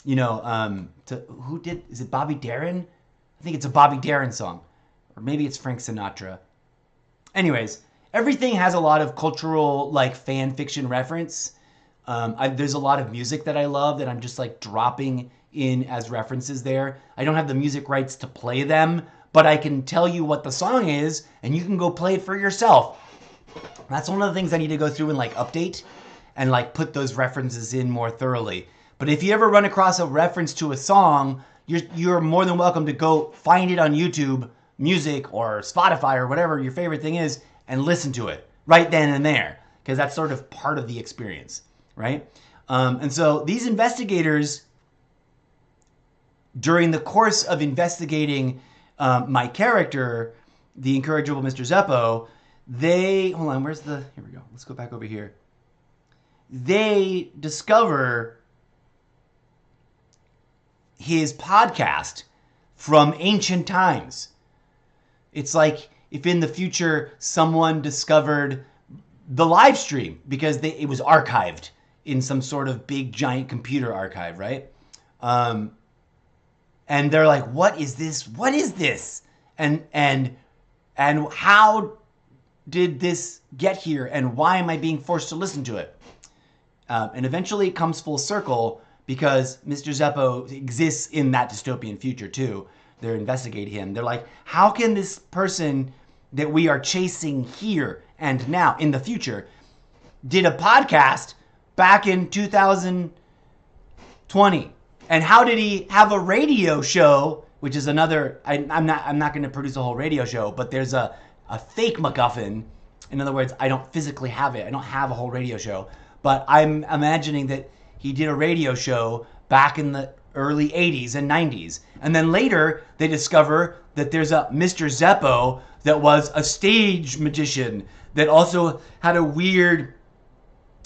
is it Bobby Darin? I think it's a Bobby Darin song. Or maybe it's Frank Sinatra. Anyways, everything has a lot of cultural, like, fan fiction reference. There's a lot of music that I love that I'm just, like, dropping in as references there. I don't have the music rights to play them, but I can tell you what the song is, and you can go play it for yourself. That's one of the things I need to go through and, like, update and, like, put those references in more thoroughly. But if you ever run across a reference to a song, you're more than welcome to go find it on YouTube Music or Spotify or whatever your favorite thing is and listen to it right then and there, because that's sort of part of the experience, right? And so these investigators, during the course of investigating my character, the incorrigible Mr. Zeppo, here we go. Let's go back over here. They discover his podcast from ancient times. It's like if in the future someone discovered the live stream because it was archived in some sort of big giant computer archive, right? And they're like, what is this? What is this? And how did this get here? And why am I being forced to listen to it? And eventually it comes full circle because Mr. Zeppo exists in that dystopian future too. They're investigating him. They're like, how can this person that we are chasing here and now in the future did a podcast back in 2020? And how did he have a radio show, which is another, I'm not going to produce a whole radio show, but there's a fake MacGuffin. In other words, I don't physically have it. I don't have a whole radio show, but I'm imagining that he did a radio show back in the early 80s and 90s. And then later they discover that there's a Mr. Zeppo that was a stage magician that also had a weird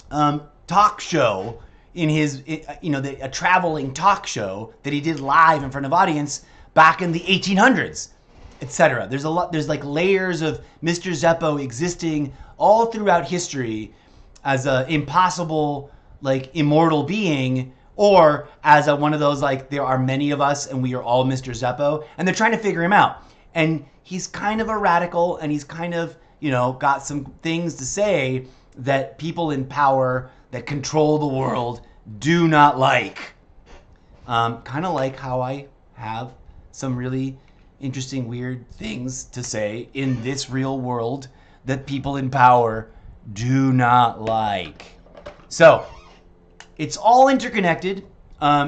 talk show in his, a traveling talk show that he did live in front of audience back in the 1800s, etc. There's like layers of Mr. Zeppo existing all throughout history as a impossible, like, immortal being, or as one of those, like, there are many of us and we are all Mr. Zeppo, and they're trying to figure him out. And he's kind of a radical, and he's kind of, got some things to say that people in power that control the world do not like. Kind of like how I have some really interesting, weird things to say in this real world that people in power do not like. So, it's all interconnected.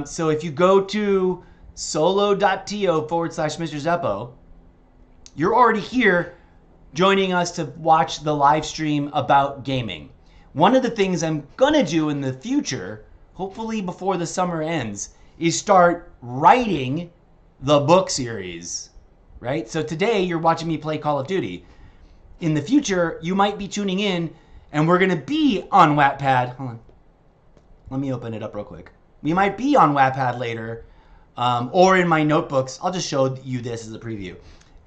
So if you go to solo.to/Mr. Zeppo, you're already here joining us to watch the live stream about gaming. One of the things I'm going to do in the future, hopefully before the summer ends, is start writing the book series, right? So today you're watching me play Call of Duty. In the future, you might be tuning in and we're going to be on Wattpad. Hold on. Let me open it up real quick. We might be on Wattpad later, or in my notebooks. I'll just show you this as a preview.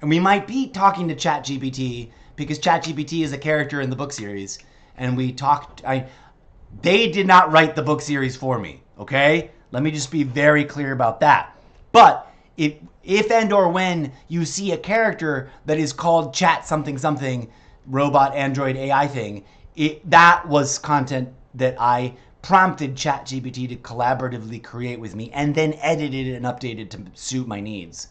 And we might be talking to ChatGPT, because ChatGPT is a character in the book series. And we talked, they did not write the book series for me, okay? Let me just be very clear about that. But if and or when you see a character that is called Chat something something, robot, android, AI thing, that was content that I prompted ChatGPT to collaboratively create with me and then edited and updated to suit my needs.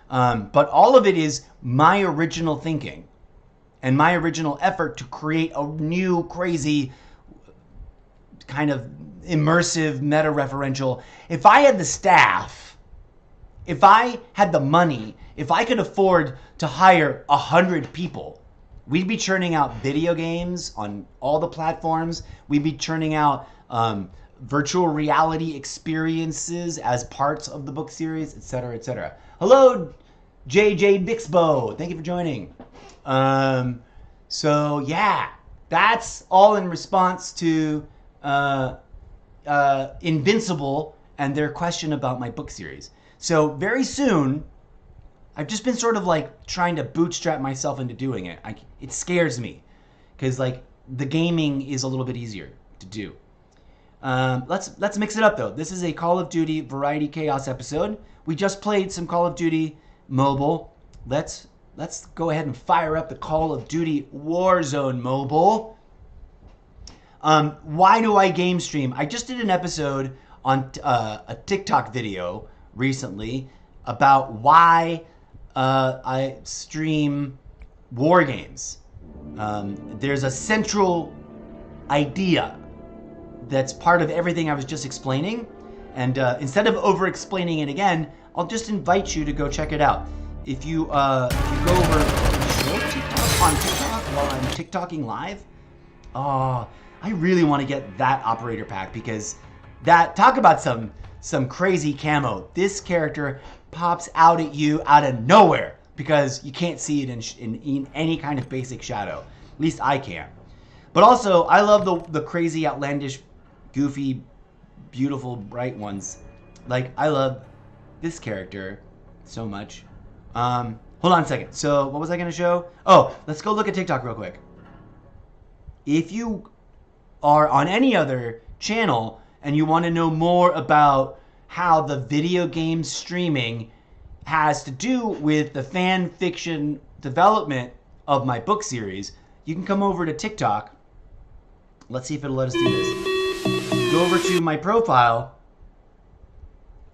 But all of it is my original thinking and my original effort to create a new, crazy, kind of immersive, meta-referential. If I had the staff, if I had the money, if I could afford to hire 100 people, we'd be churning out video games on all the platforms. We'd be churning out virtual reality experiences as parts of the book series, etc., etc. Hello, JJ Bixbo. Thank you for joining. So yeah, that's all in response to Invincible and their question about my book series. So very soon, I've just been sort of like trying to bootstrap myself into doing it. It scares me because like the gaming is a little bit easier to do. Let's mix it up though. This is a Call of Duty Variety Chaos episode. We just played some Call of Duty Mobile. Let's go ahead and fire up the Call of Duty Warzone Mobile. Why do I game stream? I just did an episode on a TikTok video recently about why I stream war games. There's a central idea that's part of everything I was just explaining. And instead of over-explaining it again, I'll just invite you to go check it out. If you go over TikTok on TikTok while I'm TikToking live, I really want to get that operator pack because talk about some crazy camo. This character pops out at you out of nowhere because you can't see it in any kind of basic shadow. At least I can. But also, I love the crazy, outlandish, goofy, beautiful, bright ones. Like, I love this character so much. Hold on a second. So, what was I going to show? Oh, let's go look at TikTok real quick. If you are on any other channel and you want to know more about how the video game streaming has to do with the fan fiction development of my book series, you can come over to TikTok. Let's see if it'll let us do this. Go over to my profile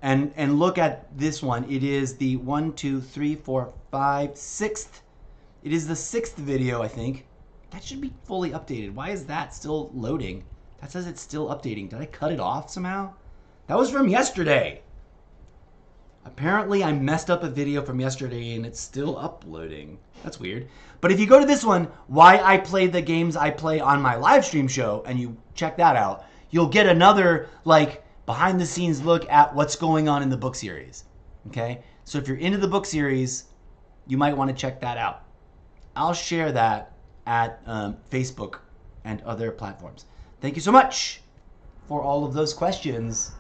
and look at this one. It is the 1, 2, 3, 4, 5, 6th. It is the 6th video, I think. That should be fully updated. Why is that still loading? That says it's still updating. Did I cut it off somehow? That was from yesterday. Apparently I messed up a video from yesterday and it's still uploading. That's weird. But if you go to this one, why I play the games I play on my live stream show, and you check that out, you'll get another like behind the scenes look at what's going on in the book series. Okay? So if you're into the book series, you might want to check that out. I'll share that at Facebook and other platforms. Thank you so much for all of those questions.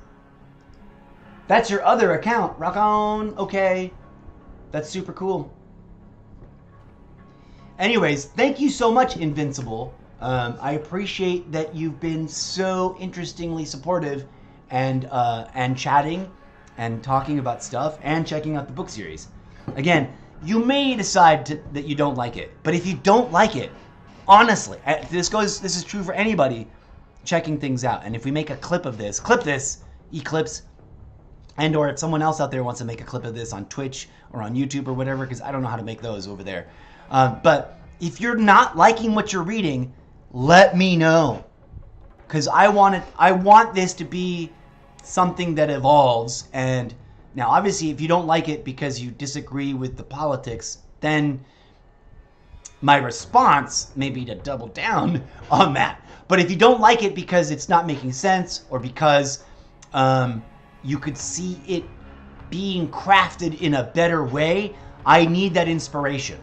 That's your other account. Rock on. Okay. That's super cool. Anyways, thank you so much, Invincible. I appreciate that you've been so interestingly supportive and chatting and talking about stuff and checking out the book series. Again, you may decide that you don't like it, but if you don't like it, honestly, this is true for anybody checking things out. And if we make a clip of this, Eclipse, and or if someone else out there wants to make a clip of this on Twitch or on YouTube or whatever, because I don't know how to make those over there. But if you're not liking what you're reading, let me know, because I want this to be something that evolves. And now, obviously, if you don't like it because you disagree with the politics, then my response may be to double down on that. But if you don't like it because it's not making sense, or because you could see it being crafted in a better way, I need that inspiration.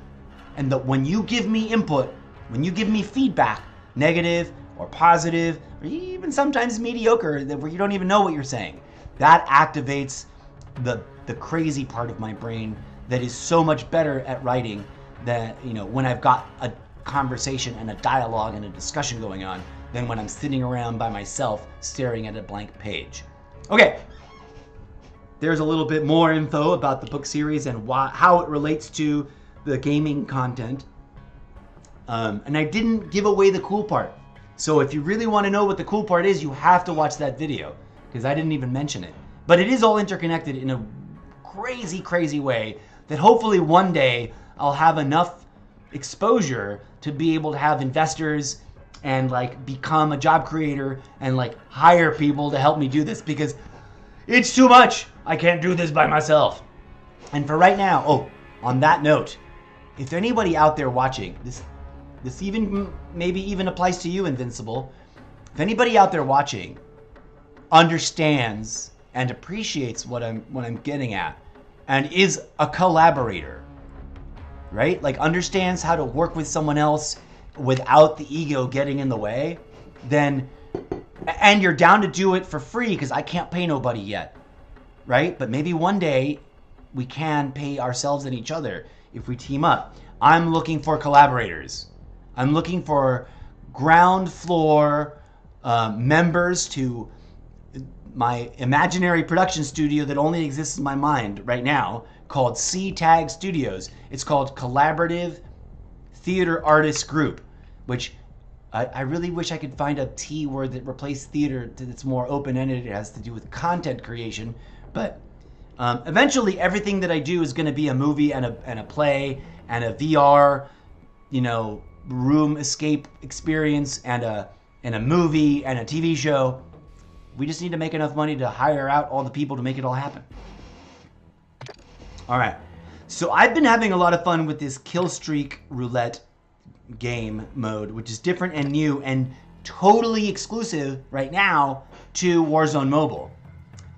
And that when you give me input, when you give me feedback, negative or positive, or even sometimes mediocre, where you don't even know what you're saying, that activates the crazy part of my brain that is so much better at writing, that, you know, when I've got a conversation and a dialogue and a discussion going on, than when I'm sitting around by myself staring at a blank page. Okay. There's a little bit more info about the book series and how it relates to the gaming content. And I didn't give away the cool part. So if you really want to know what the cool part is, you have to watch that video, because I didn't even mention it. But it is all interconnected in a crazy, crazy way that hopefully one day I'll have enough exposure to be able to have investors and like become a job creator and like hire people to help me do this, because it's too much. I can't do this by myself. And for right now, on that note, if anybody out there watching, this even maybe even applies to you, Invincible. If anybody out there watching understands and appreciates what I'm getting at, and is a collaborator, right? Like understands how to work with someone else without the ego getting in the way, then, and you're down to do it for free, because I can't pay nobody yet, right? But maybe one day we can pay ourselves and each other if we team up. I'm looking for collaborators. I'm looking for ground floor members to my imaginary production studio that only exists in my mind right now, called C-Tag Studios. It's called Collaborative Theater Artists Group, which I really wish I could find a T word that replaced theater that's more open-ended. It has to do with content creation. But eventually everything that I do is going to be a movie and a play and a VR, room escape experience and a movie and a TV show. We just need to make enough money to hire out all the people to make it all happen. All right. So I've been having a lot of fun with this kill streak roulette game mode, which is different and new and totally exclusive right now to Warzone Mobile.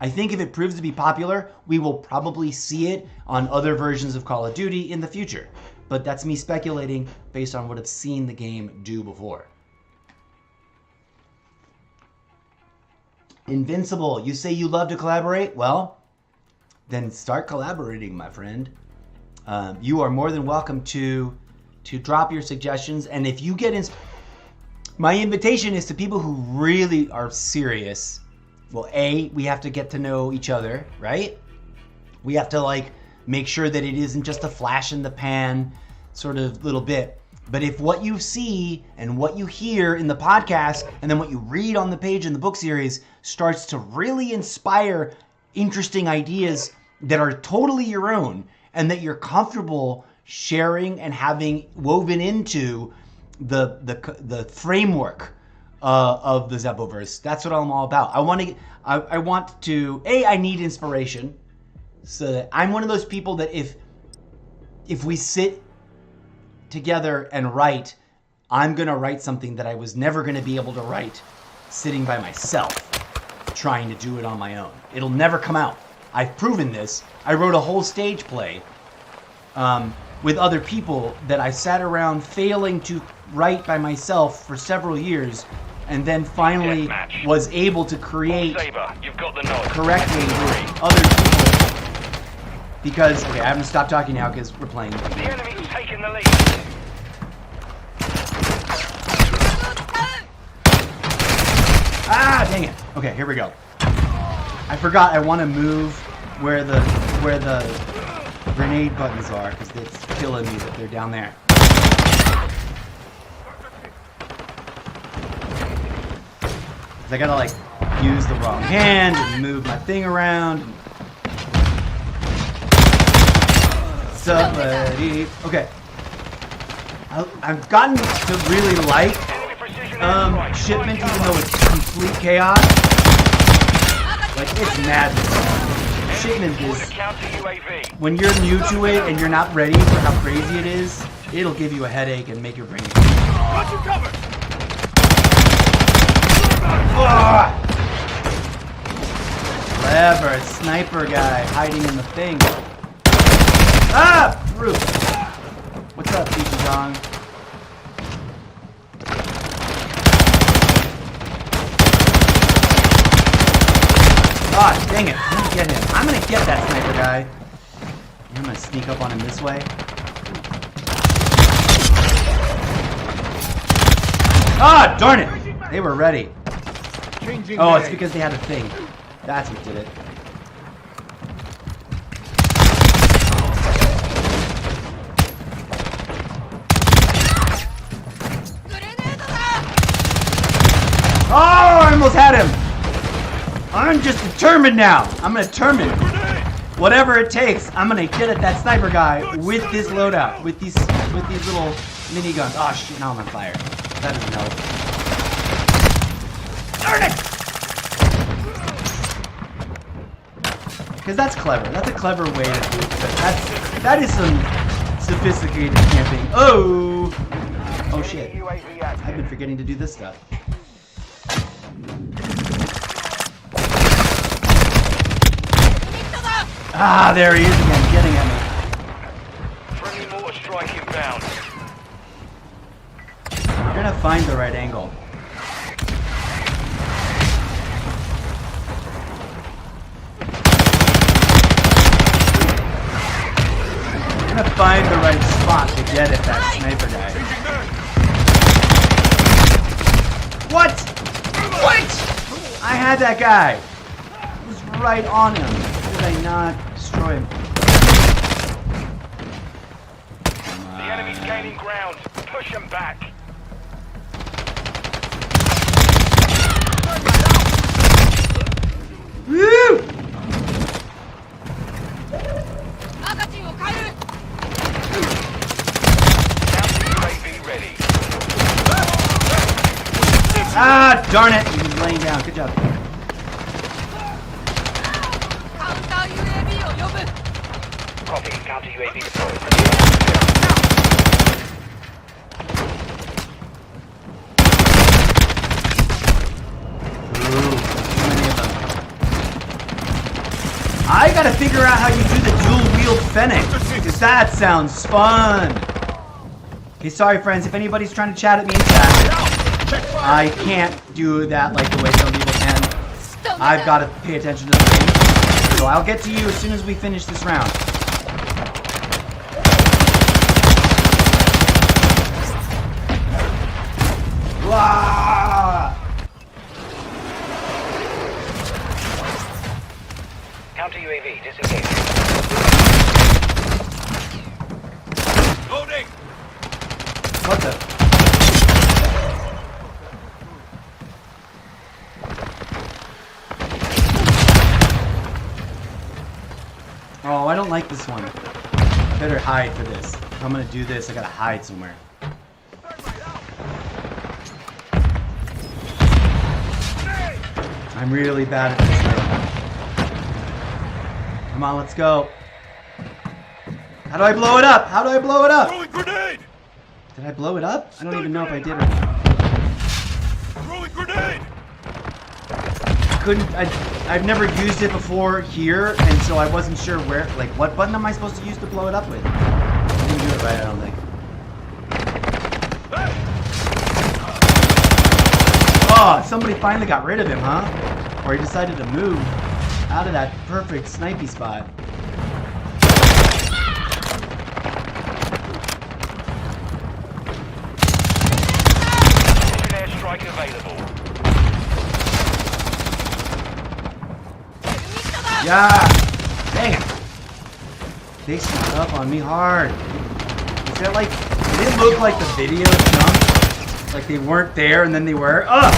I think if it proves to be popular, we will probably see it on other versions of Call of Duty in the future. But that's me speculating based on what I've seen the game do before. Invincible, you say you love to collaborate? Well, then start collaborating, my friend. You are more than welcome to drop your suggestions, and if you get my invitation is to people who really are serious. Well, we have to get to know each other, right? We have to make sure that it isn't just a flash in the pan sort of little bit. But if what you see and what you hear in the podcast and then what you read on the page in the book series starts to really inspire interesting ideas that are totally your own and that you're comfortable sharing and having woven into the framework of the Zeppoverse. That's what I'm all about. I want to I need inspiration, so that I'm one of those people that if we sit together and write, I'm gonna write something that I was never gonna be able to write sitting by myself, trying to do it on my own. It'll never come out. I've proven this. I wrote a whole stage play with other people that I sat around failing to write by myself for several years, and then finally was able to create correctly with other people. Because, okay, I haven't stopped talking now because we're playing. The enemy's taking the lead. Ah, dang it. Okay, here we go. I forgot I want to move where the grenade buttons are, because it's killing me that they're down there. I gotta use the wrong hand and move my thing around. Somebody. Okay. I've gotten to really like Shipment, even though it's complete chaos. It's madness. Shipment is, when you're new to it and you're not ready for how crazy it is, it'll give you a headache and make your brain. Got you covered. Clever sniper guy hiding in the thing. Ah! Roof. What's up, Peachy Dong? Ah, dang it. I'm gonna get him. I'm gonna get that sniper guy. I'm gonna sneak up on him this way. Ah, darn it! They were ready. Oh, it's because they had a thing. That's what did it. Oh, I almost had him! I'm just determined now. I'm determined. Whatever it takes, I'm gonna get at that sniper guy with this loadout, with these little miniguns. Oh shit! Now I'm on fire. That doesn't help. Darn it! Because that's clever. That's a clever way to do it. That is some sophisticated camping. Oh! Oh shit! I've been forgetting to do this stuff. Ah, there he is again, getting at me. Friendly mortar strike inbound. We're gonna find the right angle. We're gonna find the right spot to get at that sniper guy. What? What? I had that guy. right on him. How did I not destroy him? The enemy's gaining ground. Push him back. Woo! UAV ready. Ah, darn it! He's laying down. Good job. Copy. Counter UAV deployed. Ooh, too many of them. I gotta figure out how you do the dual wield fennec, because that sounds fun. Okay, sorry friends, if anybody's trying to chat at me in chat, I can't do that like the way some people can. I've got to pay attention to the game. So I'll get to you as soon as we finish this round. Wah! Counter UAV disengaged. Loading. What the? Oh, I don't like this one. I better hide for this. If I'm gonna do this, I gotta hide somewhere. I'm really bad at this thing. Come on, let's go. How do I blow it up? How do I blow it up? Throwing grenade. Did I blow it up? I don't even know if I did or not. Throwing grenade. I've never used it before here, and so I wasn't sure where, like, what button am I supposed to use to blow it up with? I didn't do it right, I don't think. Oh, somebody finally got rid of him, huh? Or he decided to move out of that perfect snipey spot. Airstrike available. Yeah! Dang it! They snuck up on me hard. Is that like, did it look like the video jumped? Like they weren't there and then they were? Ugh!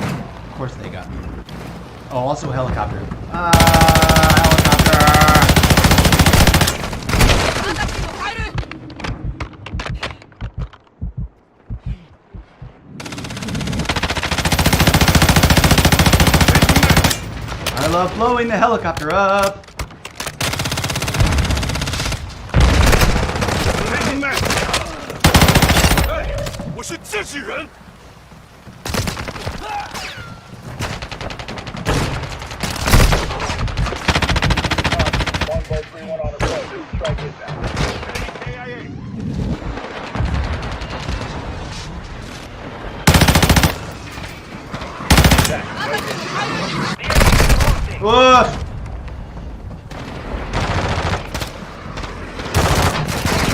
Of course they got me. Oh, also helicopter. Helicopter! I love blowing the helicopter up. Whoa!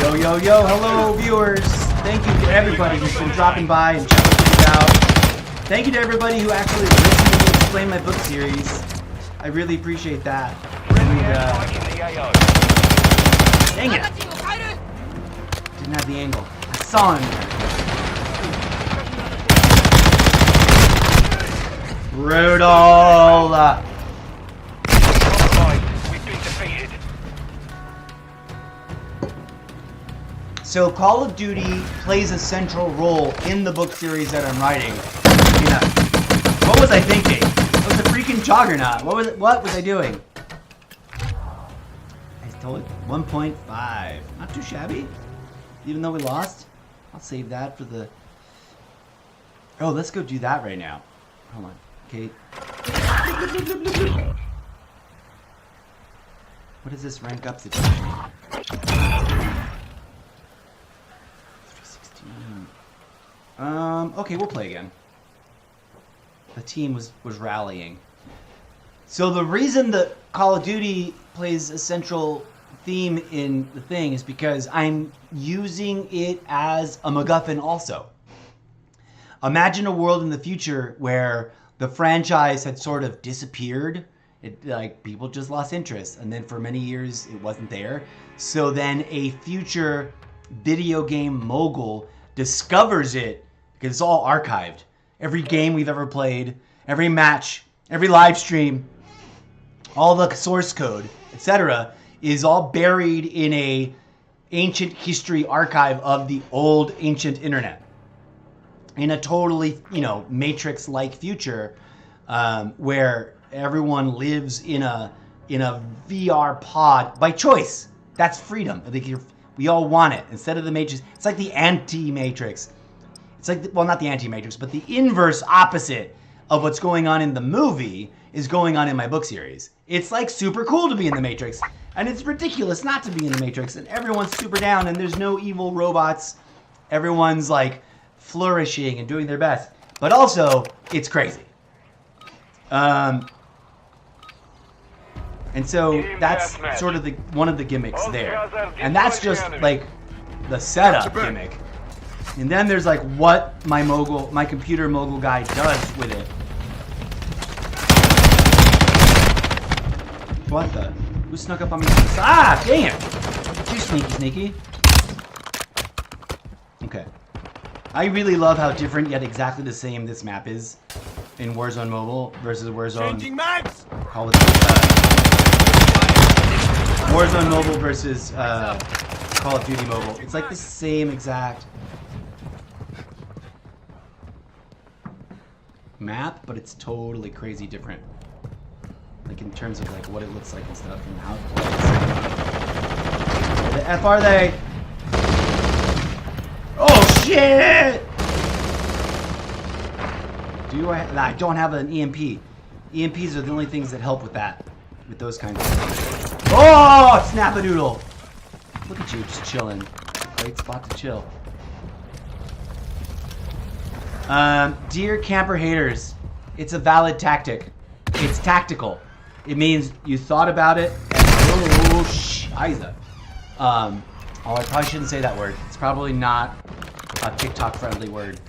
Yo, yo, yo, hello viewers. Thank you to everybody who's been dropping by and checking things out. Thank you to everybody who actually listened to me explain my book series. I really appreciate that. And, dang it! Didn't have the angle. I saw him. Brutal! We've been defeated. So Call of Duty plays a central role in the book series that I'm writing. Yeah. What was I thinking? It was a freaking juggernaut. What was I doing? I told it 1.5. Not too shabby. Even though we lost. I'll save that for the... Oh, let's go do that right now. Hold on. Okay. What does this rank up situation? 316. Okay, we'll play again. The team was rallying. So the reason that Call of Duty plays a central theme in the thing is because I'm using it as a MacGuffin also. Imagine a world in the future where the franchise had sort of disappeared. It, like, people just lost interest, and then for many years it wasn't there. So then a future video game mogul discovers it, because it's all archived. Every game we've ever played, every match, every live stream, all the source code, etc., is all buried in a ancient history archive of the old ancient internet. In a totally, Matrix-like future, where everyone lives in a VR pod by choice. That's freedom. I think we all want it. Instead of the Matrix, it's like the anti-Matrix. It's like, well, not the anti-Matrix, but the inverse opposite of what's going on in the movie is going on in my book series. It's like super cool to be in the Matrix, and it's ridiculous not to be in the Matrix, and everyone's super down, and there's no evil robots. Everyone's like flourishing and doing their best. But also, it's crazy. And so that's sort of one of the gimmicks there. And that's just like the setup gimmick. And then there's like what my computer mogul guy does with it. What the? Who snuck up on me? Ah, dang it! Too sneaky. Okay. I really love how different yet exactly the same this map is in Warzone Mobile versus Warzone Call of Duty. Warzone Mobile versus Call of Duty Mobile. It's like the same exact map, but it's totally crazy different. Like in terms of like what it looks like and stuff and how it plays. Where the F are they? Oh shit! I don't have an EMP. EMPs are the only things that help with that. With those kinds of things. Oh! Snap-a-doodle! Look at you, just chilling. Great spot to chill. Dear camper haters, it's a valid tactic. It's tactical. It means you thought about it and oh, shiza. Oh, I probably shouldn't say that word. It's probably not a TikTok-friendly word.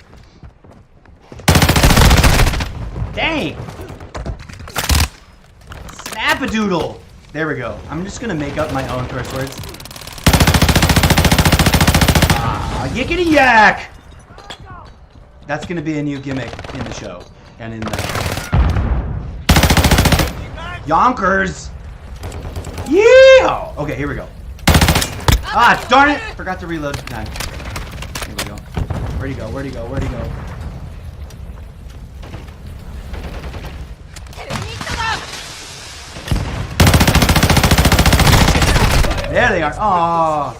Dang! Snap-a-doodle! There we go. I'm just gonna make up my own curse words. Ah, yickety yak! That's gonna be a new gimmick in the show. And in the... Yonkers! Yeah! Okay, here we go. Ah, darn it! Forgot to reload. Nah. Here we go. Where'd he go? Where'd he go? Where'd he go? There they are. Oh.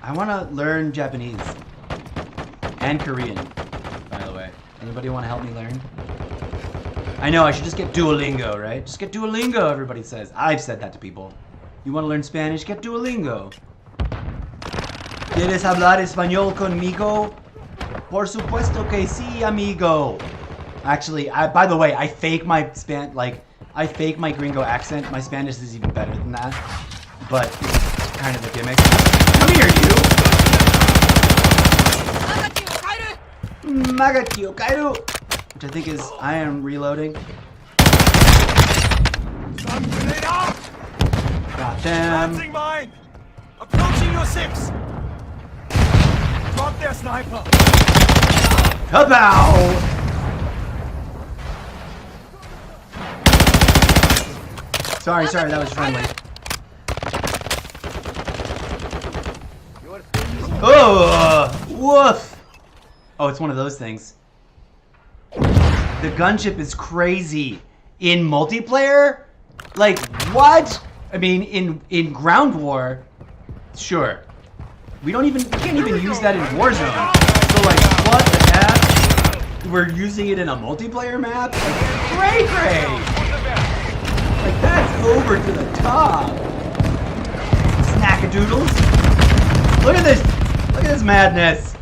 I want to learn Japanese and Korean, by the way. Anybody want to help me learn? I know I should just get Duolingo, right? Just get Duolingo, everybody says. I've said that to people. You want to learn Spanish? Get Duolingo. ¿Quieres hablar español conmigo? Por supuesto que sí, amigo. Actually, by the way, I fake my I fake my gringo accent. My Spanish is even better than that. But it's kind of a gimmick. Come here, you! Magatio Kairu! Which I think is I am reloading. Got them. Approaching your 6. Drop their sniper. Kapow! Sorry, that was friendly. Oh, woof! Oh, it's one of those things. The gunship is crazy. In multiplayer? Like, what? I mean, in ground war, sure. We can't even use that in Warzone. So like, what the F? We're using it in a multiplayer map? Like, cray! Like, that's over to the top. Snackadoodles. Look at this. Look at this madness.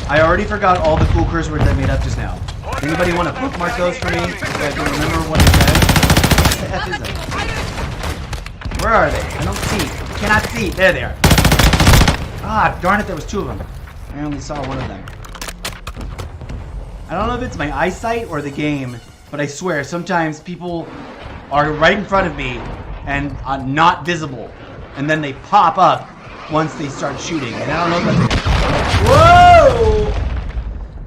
I already forgot all the cool curse words I made up just now. Anybody want to bookmark those for me? So I can remember what it says? What the F is it? Where are they? I don't see. I cannot see. There they are. Ah, darn it, there was 2 of them. I only saw 1 of them. I don't know if it's my eyesight or the game, but I swear, sometimes people are right in front of me and not visible. And then they pop up once they start shooting. And I don't know if that's... Whoa!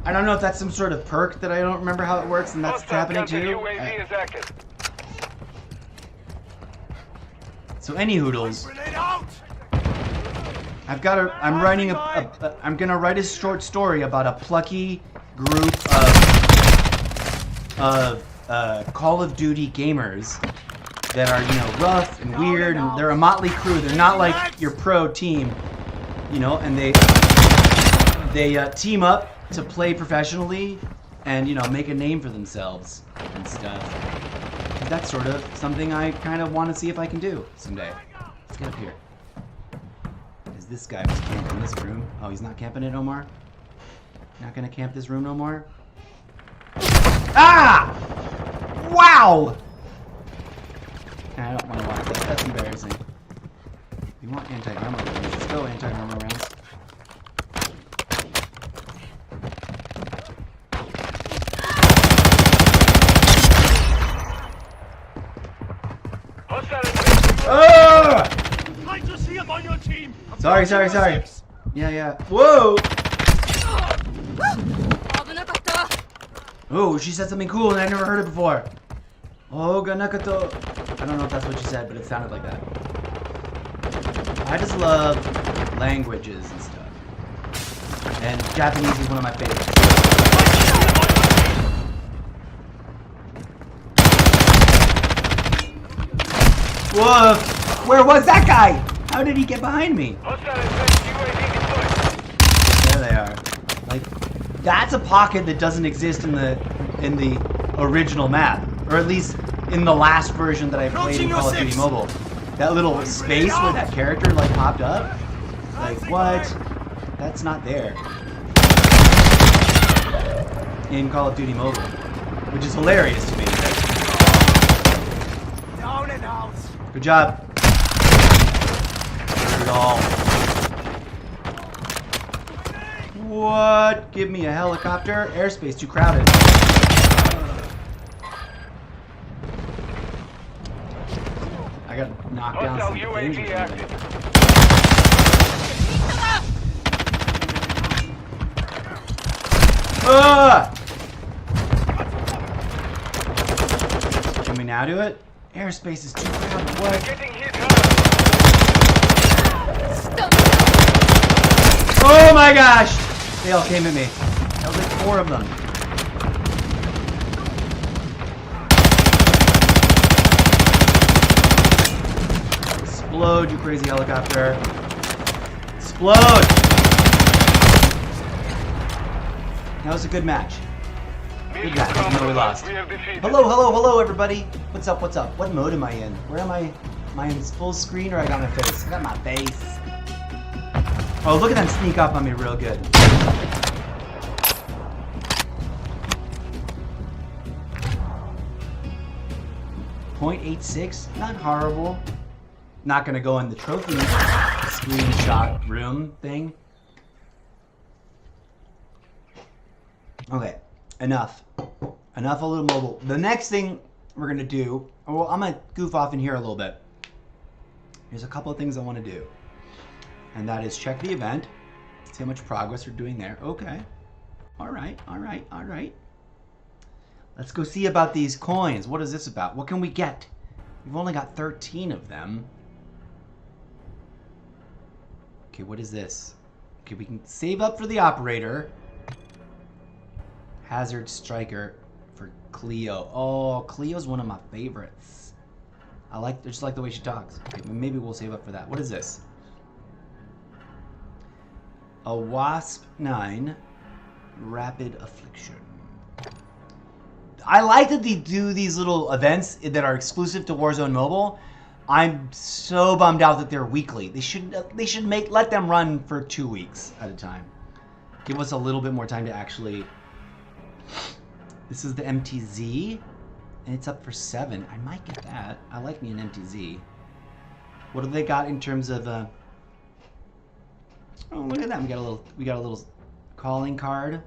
I don't know if that's some sort of perk that I don't remember how it works and that's happening too. So any hoodles. I'm gonna write a short story about a plucky group of Call of Duty gamers that are, you know, rough and weird, and they're a motley crew. They're not like your pro team, you know, and they team up to play professionally and, you know, make a name for themselves and stuff. That's sort of something I kind of want to see if I can do someday. Let's get up here. Is this guy was camping this room? Oh, he's not camping it no more? Not gonna camp this room no more? Ah! Wow! I don't want to watch that. That's embarrassing. You want anti-armor rounds? Let's go anti-armor rounds. Sorry. Yeah. Whoa! Oh, she said something cool and I never heard it before. Oh, ganakato. I don't know if that's what she said, but it sounded like that. I just love languages and stuff. And Japanese is one of my favorites. Whoa! Where was that guy? How did he get behind me? There they are. Like, that's a pocket that doesn't exist in the original map, or at least in the last version that I played in Call of Duty Mobile. That little space where that character like popped up. Like what? That's not there in Call of Duty Mobile, which is hilarious to me. Down and out. Good job. Good all. What? Give me a helicopter. Airspace too crowded. I got knocked down some things or something. Can we now do it? Airspace is too crowded. What? Oh my gosh! They all came at me. That was like 4 of them. Explode, you crazy helicopter. Explode! That was a good match. Good match, even though we lost. Hello, everybody. What's up? What mode am I in? Where am I? Am I in full screen or I got my face? I got my face. Oh, look at them sneak up on me real good. .86, not horrible. Not gonna go in the trophy screenshot room thing. Okay, enough a little mobile. The next thing we're gonna do, well, I'm gonna goof off in here a little bit. There's a couple of things I want to do, and that is check the event, see how much progress we're doing there. Okay, all right. Let's go see about these coins. What is this about? What can we get? We've only got 13 of them. Okay, what is this? Okay, we can save up for the operator. Hazard Striker for Cleo. Oh, Cleo's one of my favorites. I just like the way she talks. Okay, maybe we'll save up for that. What is this? A Wasp 9 Rapid Affliction. I like that they do these little events that are exclusive to Warzone Mobile. I'm so bummed out that they're weekly. They should let them run for 2 weeks at a time. Give us a little bit more time to actually. This is the MTZ, and it's up for 7. I might get that. I like me an MTZ. What do they got in terms of Oh, look at that. We got a little calling card.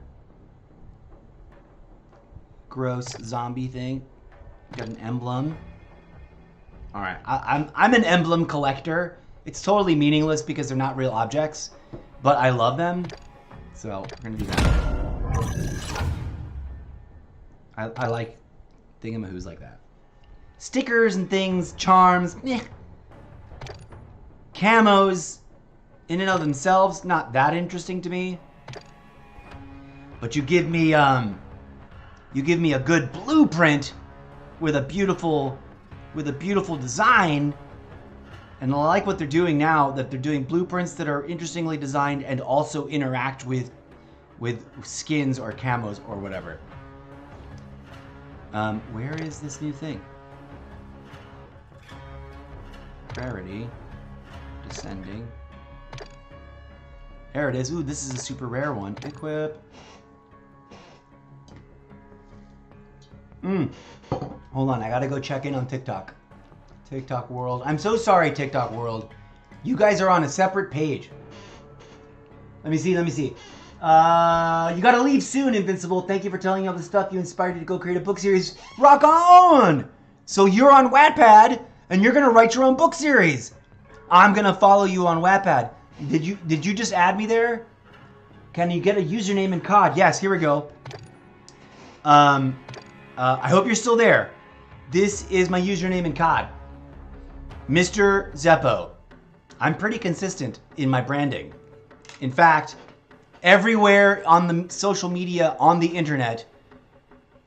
Gross zombie thing. We got an emblem. All right, I'm an emblem collector. It's totally meaningless because they're not real objects, but I love them. So we're gonna do that. I like thingamahoos like that. Stickers and things, charms, camos, in and of themselves, not that interesting to me. But you give me a good blueprint with a beautiful design, and I like what they're doing now, that they're doing blueprints that are interestingly designed and also interact with skins or camos or whatever. Where is this new thing? Rarity. Descending. There it is. Ooh, this is a super rare one. Equip. Hold on, I gotta go check in on TikTok. TikTok world. I'm so sorry, TikTok world. You guys are on a separate page. Let me see. You gotta leave soon, Invincible. Thank you for telling me all the stuff you inspired you to go create a book series. Rock on! So you're on Wattpad, and you're gonna write your own book series. I'm gonna follow you on Wattpad. Did you just add me there? Can you get a username in COD? Yes, here we go. I hope you're still there. This is my username in COD. Mr. Zeppo. I'm pretty consistent in my branding. In fact, everywhere on the social media, on the internet,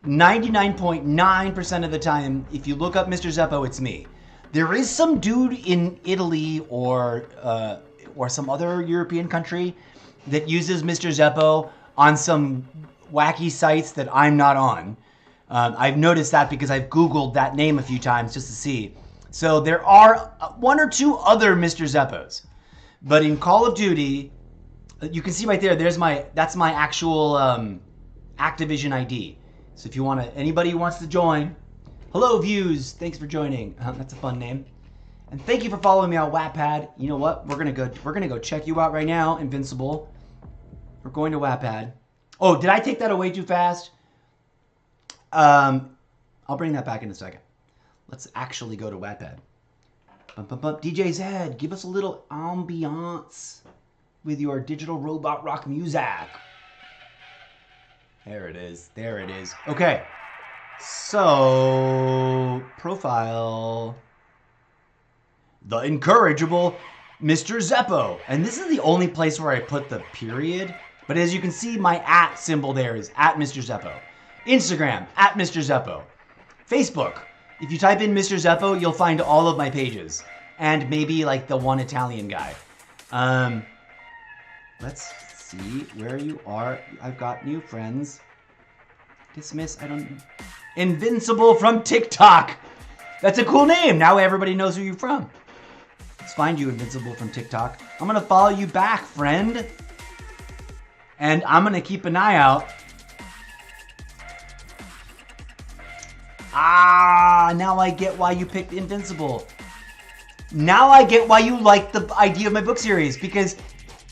99.9% of the time, if you look up Mr. Zeppo, it's me. There is some dude in Italy or some other European country that uses Mr. Zeppo on some wacky sites that I'm not on. I've noticed that because I've Googled that name a few times just to see. So there are one or two other Mr. Zeppos. But in Call of Duty, you can see right there, that's my actual Activision ID. So if you want to, anybody who wants to join, hello Views, thanks for joining. That's a fun name. And thank you for following me on Wattpad. You know what? We're gonna go check you out right now, Invincible. We're going to Wattpad. Oh, did I take that away too fast? I'll bring that back in a second. Let's actually go to Wattpad. DJ Zed, give us a little ambiance with your digital robot rock music. There it is. There it is. Okay. So, profile. The incorrigible Mr. Zeppo. And this is the only place where I put the period. But as you can see, my @ symbol there is @Mr. Zeppo. Instagram, @Mr. Zeppo. Facebook. If you type in Mr. Zeppo, you'll find all of my pages. And maybe like the one Italian guy. Let's see where you are. I've got new friends. Dismiss, I don't... Invincible from TikTok. That's a cool name. Now everybody knows who you're from. Let's find you, Invincible from TikTok. I'm going to follow you back, friend. And I'm going to keep an eye out. Ah, now I get why you picked Invincible. Now I get why you like the idea of my book series, because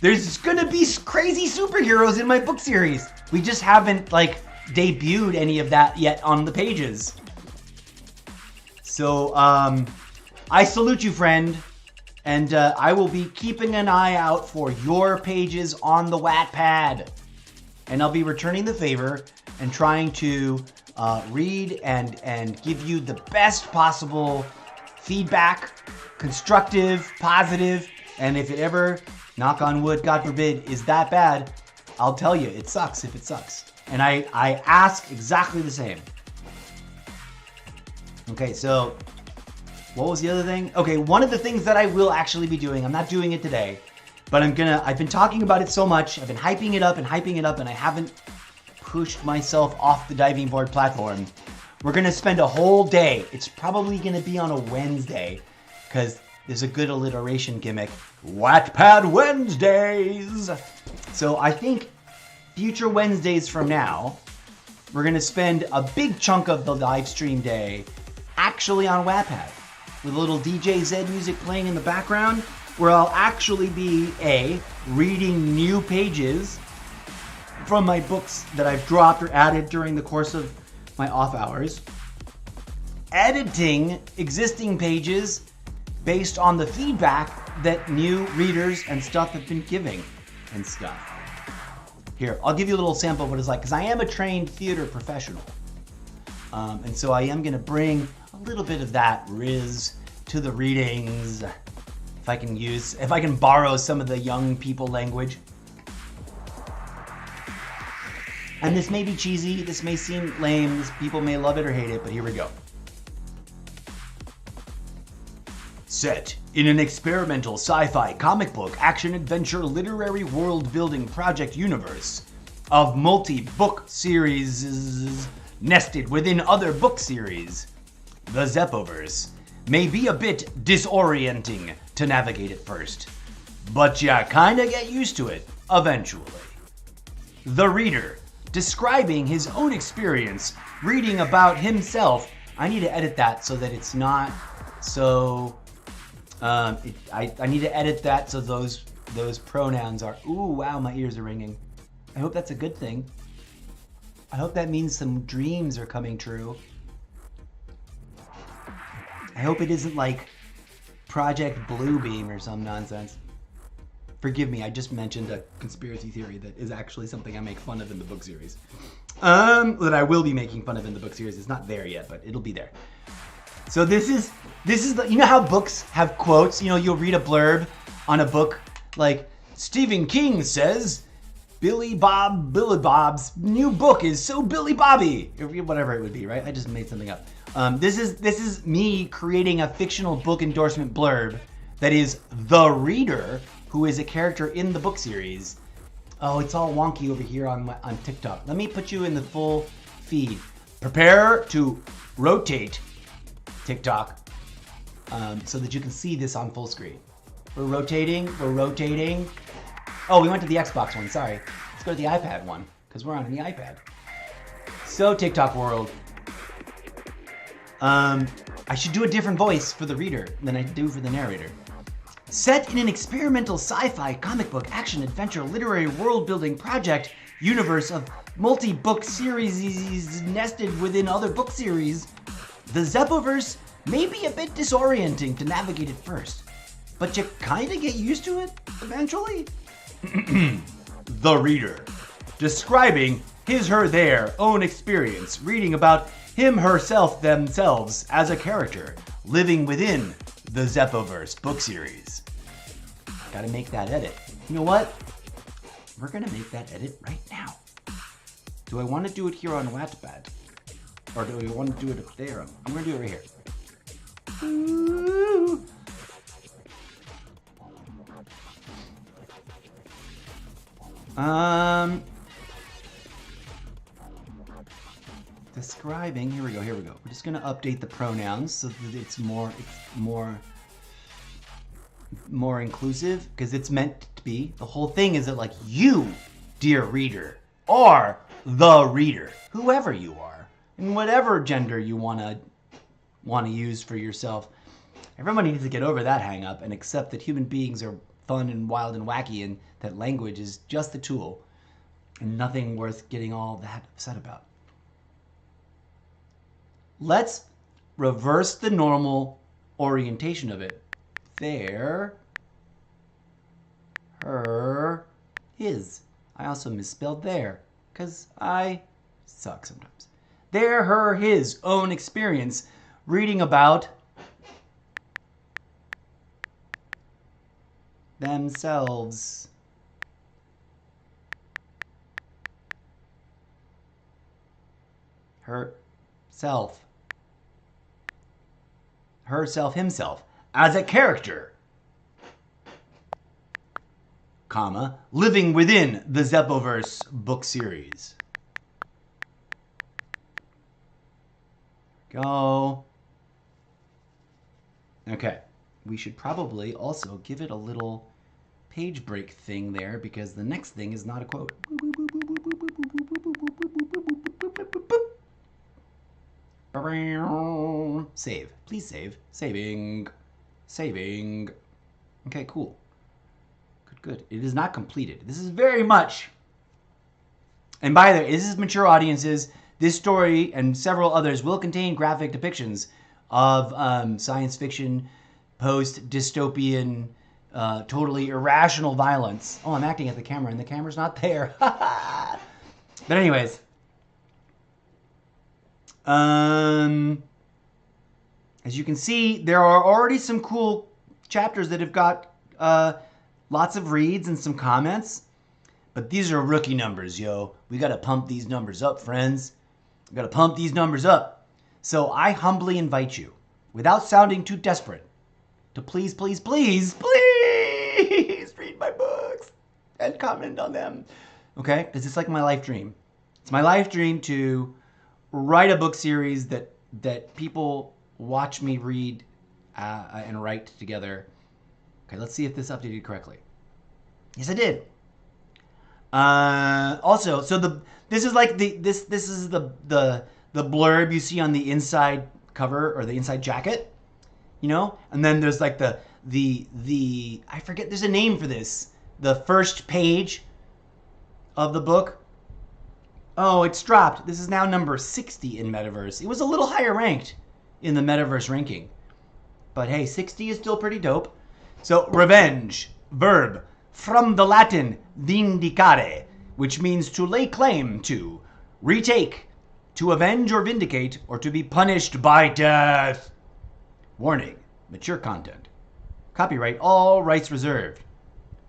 there's gonna be crazy superheroes in my book series. We just haven't like debuted any of that yet on the pages. So I salute you, friend, and I will be keeping an eye out for your pages on the Wattpad, and I'll be returning the favor and trying to read and give you the best possible feedback, constructive, positive, and if it ever, knock on wood, God forbid, is that bad, I'll tell you, it sucks if it sucks. And I ask exactly the same. Okay, so what was the other thing? Okay, one of the things that I will actually be doing, I'm not doing it today, but I've been talking about it so much, I've been hyping it up, and I haven't pushed myself off the diving board platform. We're gonna spend a whole day. It's probably gonna be on a Wednesday, because there's a good alliteration gimmick. Wattpad Wednesdays! So I think future Wednesdays from now, we're gonna spend a big chunk of the live stream day actually on Wattpad, with a little DJ Zed music playing in the background, where I'll actually be reading new pages from my books that I've dropped or added during the course of my off hours, editing existing pages based on the feedback that new readers and stuff have been giving and stuff. Here, I'll give you a little sample of what it's like, because I am a trained theater professional. And so I am going to bring a little bit of that riz to the readings, if I can borrow some of the young people language. And this may be cheesy, this may seem lame, people may love it or hate it, but here we go. Set in an experimental sci-fi comic book action-adventure literary world-building project universe of multi-book series nested within other book series, the Zeppoverse may be a bit disorienting to navigate at first, but you kinda get used to it eventually. The reader, describing his own experience reading about himself. I need to edit that so that it's not so... I need to edit that so those pronouns are... Ooh, wow, my ears are ringing. I hope that's a good thing. I hope that means some dreams are coming true. I hope it isn't like Project Bluebeam or some nonsense. Forgive me, I just mentioned a conspiracy theory that is actually something I make fun of in the book series. That I will be making fun of in the book series. It's not there yet, but it'll be there. So this is the, you know how books have quotes? You know, you'll read a blurb on a book like, Stephen King says, Billy Bob's new book is so Billy Bobby, or whatever it would be, right? I just made something up. This is me creating a fictional book endorsement blurb that is the reader, who is a character in the book series. Oh, it's all wonky over here on TikTok. Let me put you in the full feed. Prepare to rotate TikTok so that you can see this on full screen. We're rotating. Oh, we went to the Xbox one, sorry. Let's go to the iPad one, because we're on the iPad. So, TikTok world. I should do a different voice for the reader than I do for the narrator. Set in an experimental sci-fi comic book action adventure literary world-building project universe of multi-book series nested within other book series, the Zeppoverse may be a bit disorienting to navigate at first, but you kinda get used to it eventually. The reader, describing his/her/their own experience, reading about him, herself, themselves as a character living within the Zeppoverse book series. Gotta make that edit. You know what? We're gonna make that edit right now. Do I want to do it here on Wattpad? Or do we want to do it up there? I'm gonna do it right here. Ooh. Describing, here we go. We're just gonna update the pronouns so that it's more inclusive, because it's meant to be. The whole thing is that, like, you, dear reader, are the reader, whoever you are, and whatever gender you wanna use for yourself. Everybody needs to get over that hang up and accept that human beings are fun and wild and wacky, and that language is just a tool and nothing worth getting all that upset about. Let's reverse the normal orientation of it. There, her, his. I also misspelled there, because I suck sometimes. Their, her, his own experience reading about themselves. Herself, himself, as a character, comma, living within the Zeppoverse book series. Go. Okay, we should probably also give it a little page break thing there, because the next thing is not a quote. Save. Please save. Saving. Okay, cool. Good. It is not completed. This is very much... And by the way, this is mature audiences. This story and several others will contain graphic depictions of science fiction, post-dystopian, totally irrational violence. Oh, I'm acting at the camera, and the camera's not there. But anyways. As you can see, there are already some cool chapters that have got lots of reads and some comments. But these are rookie numbers, yo. We got to pump these numbers up, friends. We got to pump these numbers up. So I humbly invite you, without sounding too desperate, to please, please, please, please read my books and comment on them. Okay? Because it's like my life dream. It's my life dream to write a book series that people watch me read and write together. Okay, let's see if this updated correctly. Yes, I did. Also, so this is like the blurb you see on the inside cover or the inside jacket, you know, and then there's like the I forget, there's a name for this, the first page of the book. Oh, it's dropped. This is now number 60 in Metaverse. It was a little higher ranked in the Metaverse ranking, but hey, 60 is still pretty dope. So revenge, verb, from the Latin vindicare, which means to lay claim to, retake, to avenge or vindicate, or to be punished by death. Warning, mature content. Copyright all rights reserved.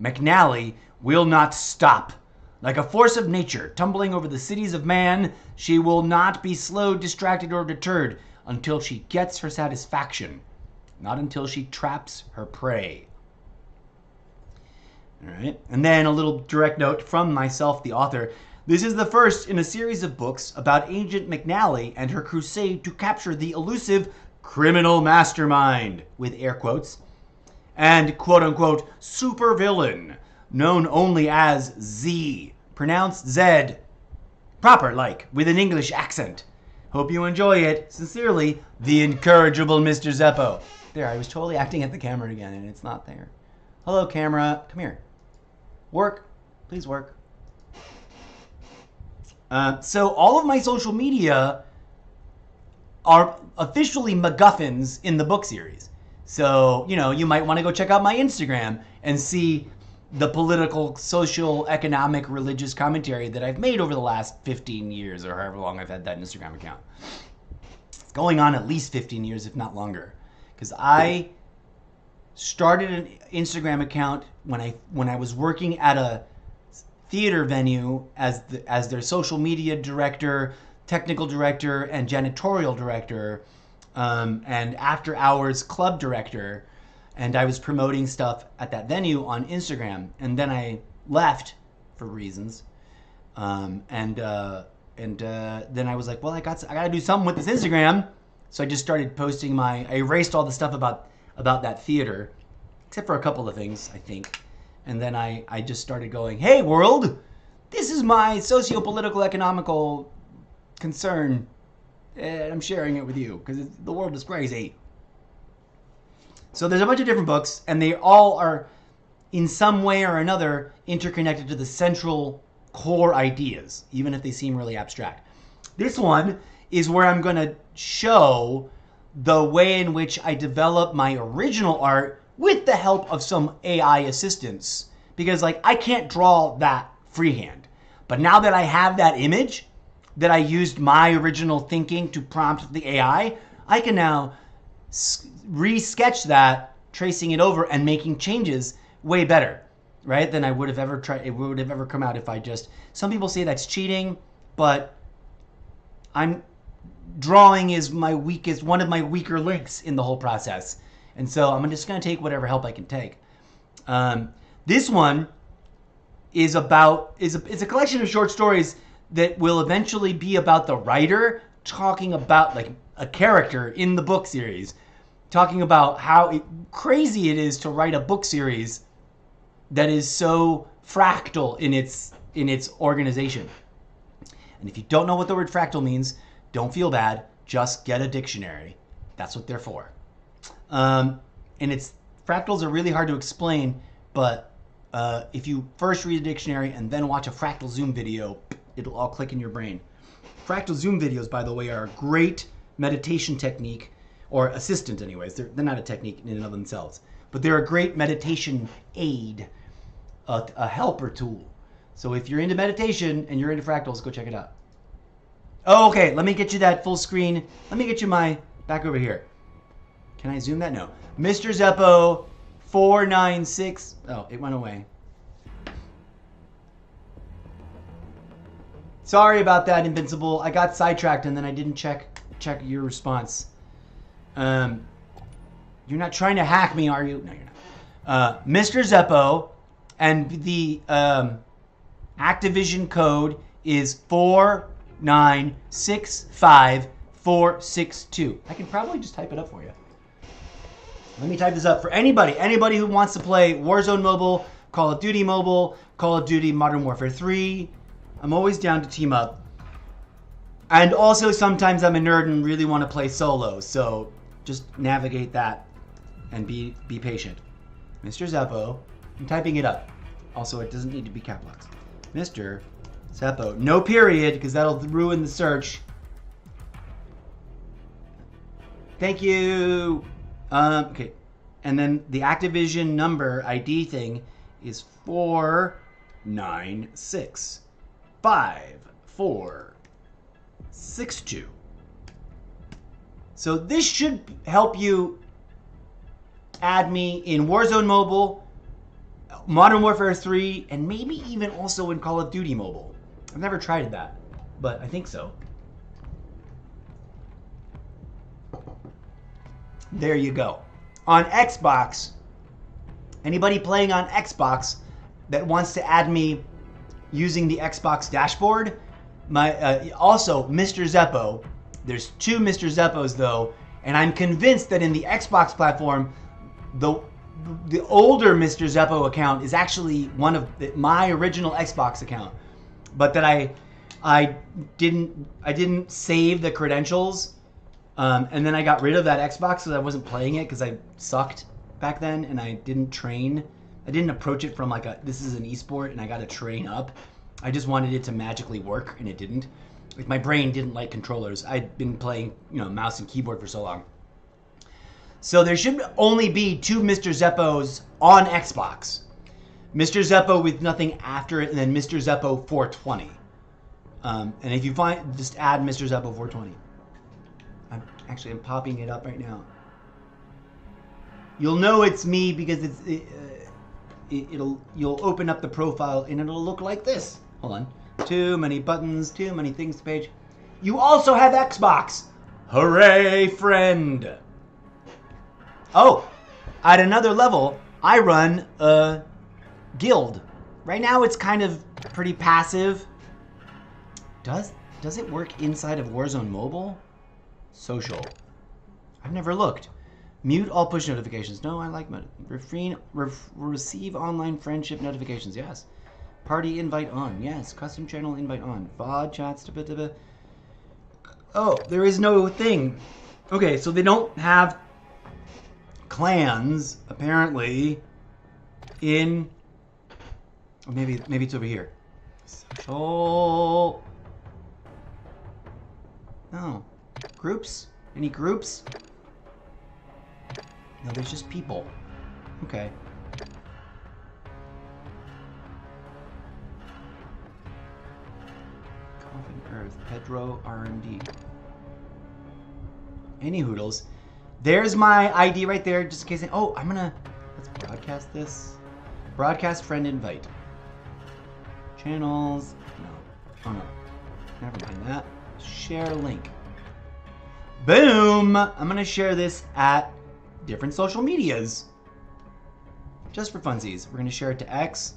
McNally will not stop. Like a force of nature tumbling over the cities of man, she will not be slowed, distracted, or deterred until she gets her satisfaction, not until she traps her prey. All right. And then a little direct note from myself, the author. This is the first in a series of books about Agent McNally and her crusade to capture the elusive criminal mastermind, with air quotes, and quote-unquote supervillain, known only as Z, pronounced Zed, proper like, with an English accent. Hope you enjoy it. Sincerely, the incorrigible Mr. Zeppo. There, I was totally acting at the camera again, and it's not there. Hello, camera. Come here. Work. Please work. So all of my social media are officially MacGuffins in the book series. So, you know, you might want to go check out my Instagram and see the political, social, economic, religious commentary that I've made over the last 15 years or however long I've had that Instagram account. It's going on at least 15 years, if not longer. Because I started an Instagram account when I was working at a theater venue as their social media director, technical director, and janitorial director, and after hours club director, and I was promoting stuff at that venue on Instagram, and then I left for reasons, and then I was like, well, I gotta do something with this Instagram, so I just started posting I erased all the stuff about that theater, except for a couple of things, I think. And then I just started going, hey, world, this is my socio-political, economical concern. And I'm sharing it with you because the world is crazy. So there's a bunch of different books, and they all are, in some way or another, interconnected to the central core ideas, even if they seem really abstract. This one is where I'm going to show the way in which I develop my original art with the help of some AI assistants. Because, like, I can't draw that freehand. But now that I have that image, that I used my original thinking to prompt the AI, I can now re-sketch that, tracing it over and making changes way better, right? Than I would have ever tried. It would have ever come out if I just... Some people say that's cheating, but drawing is one of my weaker links in the whole process. And so I'm just going to take whatever help I can take. This one is it's a collection of short stories that will eventually be about the writer talking about, like, a character in the book series, talking about how crazy it is to write a book series that is so fractal in its organization. And if you don't know what the word fractal means, don't feel bad. Just get a dictionary. That's what they're for. And fractals are really hard to explain, but if you first read the dictionary and then watch a fractal zoom video, it'll all click in your brain. Fractal zoom videos, by the way, are a great meditation technique, or assistant anyways. They're not a technique in and of themselves, but they're a great meditation aid, a helper tool. So if you're into meditation and you're into fractals, go check it out. Oh, okay, let me get you that full screen. Let me get you my, back over here. Can I zoom that? No. Mr. Zeppo 496. Oh, it went away. Sorry about that, Invincible. I got sidetracked and then I didn't check your response. You're not trying to hack me, are you? No, you're not. Mr. Zeppo, and the Activision code is 4965462. I can probably just type it up for you. Let me type this up for anybody who wants to play Warzone Mobile, Call of Duty Mobile, Call of Duty Modern Warfare 3. I'm always down to team up. And also sometimes I'm a nerd and really want to play solo, so just navigate that and be patient. Mr. Zeppo, I'm typing it up. Also, it doesn't need to be cap locks. Mr. Zeppo, no period, because that'll ruin the search. Thank you. Okay, and then the Activision number ID thing is 4965462. So this should help you add me in Warzone Mobile, Modern Warfare 3, and maybe even also in Call of Duty Mobile. I've never tried that, but I think so. There you go. On Xbox, anybody playing on Xbox that wants to add me using the Xbox dashboard, also Mr. Zeppo. There's two Mr. Zeppos though, and I'm convinced that in the Xbox platform, the older Mr. Zeppo account is actually one of my original Xbox account, but that I didn't save the credentials. And then I got rid of that Xbox because I wasn't playing it because I sucked back then and I didn't train. I didn't approach it from like this is an esport and I got to train up. I just wanted it to magically work and it didn't. Like my brain didn't like controllers. I'd been playing, mouse and keyboard for so long. So there should only be two Mr. Zeppos on Xbox. Mr. Zeppo with nothing after it and then Mr. Zeppo 420. And if you find, just add Mr. Zeppo 420. I'm popping it up right now. You'll know it's me because you'll open up the profile and it'll look like this. Hold on. Too many buttons, too many things to page. You also have Xbox. Hooray, friend. Oh, at another level, I run a guild. Right now it's kind of pretty passive. Does it work inside of Warzone Mobile? Social. I've never looked. Mute all push notifications. No, I like receive online friendship notifications. Yes. Party invite on. Yes. Custom channel invite on. VOD chats. Oh, there is no thing. Okay, so they don't have clans apparently in. Or maybe it's over here. Social. No. Groups? Any groups? No, there's just people. Okay. Coffin Earth, Pedro RMD. Any hoodles. There's my ID right there, just in case. Let's broadcast this. Broadcast friend invite. Channels. No. Oh no. Never mind that. Share link. Boom! I'm going to share this at different social medias. Just for funsies. We're going to share it to X.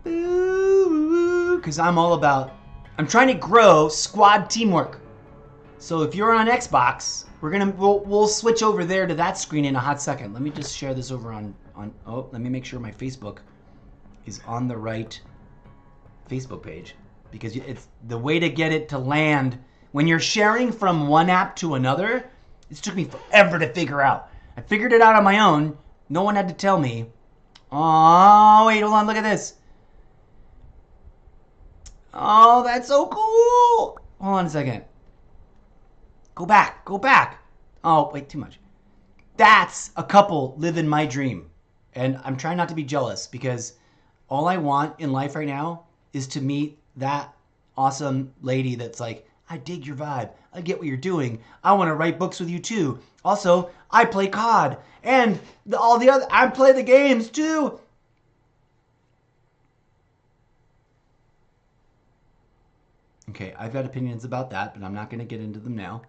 Because I'm trying to grow squad teamwork. So if you're on Xbox, we'll switch over there to that screen in a hot second. Let me just share this over on let me make sure my Facebook is on the right Facebook page. Because it's the way to get it to land. When you're sharing from one app to another, it took me forever to figure out. I figured it out on my own, No one had to tell me. Oh, wait, hold on. Look at this. Oh, that's so cool. Hold on a second. Go back. Go back. Oh, wait, too much. That's a couple living my dream. And I'm trying not to be jealous because all I want in life right now is to meet that awesome lady that's like, I dig your vibe. I get what you're doing. I want to write books with you too. Also, I play COD. And all the other, I play the games too. Okay, I've got opinions about that, but I'm not going to get into them now.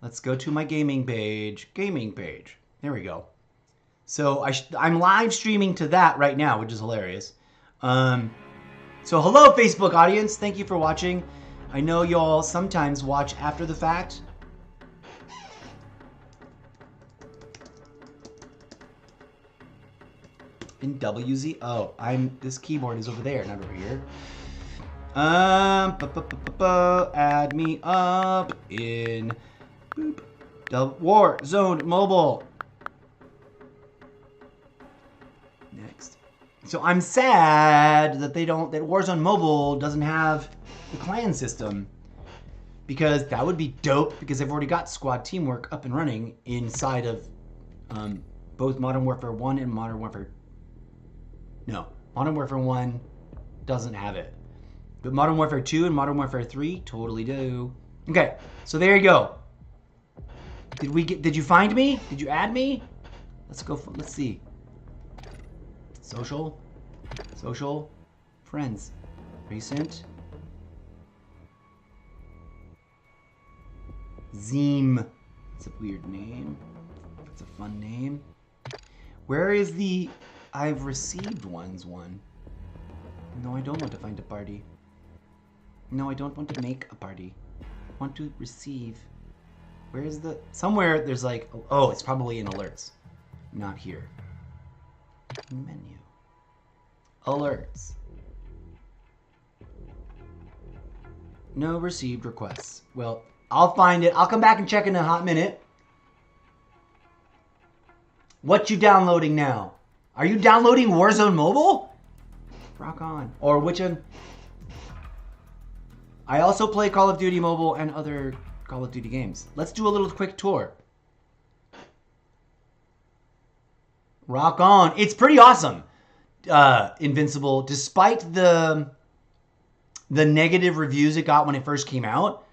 Let's go to my gaming page. Gaming page. There we go. So I'm live streaming to that right now, which is hilarious. So hello, Facebook audience. Thank you for watching. I know y'all sometimes watch after the fact. In WZ. Oh, this keyboard is over there, not over here. Add me up in the Warzone Mobile. Next. So I'm sad that that Warzone Mobile doesn't have the clan system, because that would be dope, because I've already got squad teamwork up and running inside of both Modern Warfare 1 and Modern Warfare. No, Modern Warfare 1 doesn't have it. But Modern Warfare 2 and Modern Warfare 3 totally do. Okay, so there you go. Did you find me? Did you add me? Let's go, let's see. Social, friends, recent. Zeem. That's a weird name. That's a fun name. Where is the I've received ones one? No, I don't want to find a party. No, I don't want to make a party. I want to receive. Where is the... Somewhere there's like... Oh, it's probably in alerts. Not here. Menu. Alerts. No received requests. Well, I'll find it. I'll come back and check in a hot minute. What you downloading now? Are you downloading Warzone Mobile? Rock on. Or which one? I also play Call of Duty Mobile and other Call of Duty games. Let's do a little quick tour. Rock on. It's pretty awesome. Invincible, despite the negative reviews it got when it first came out,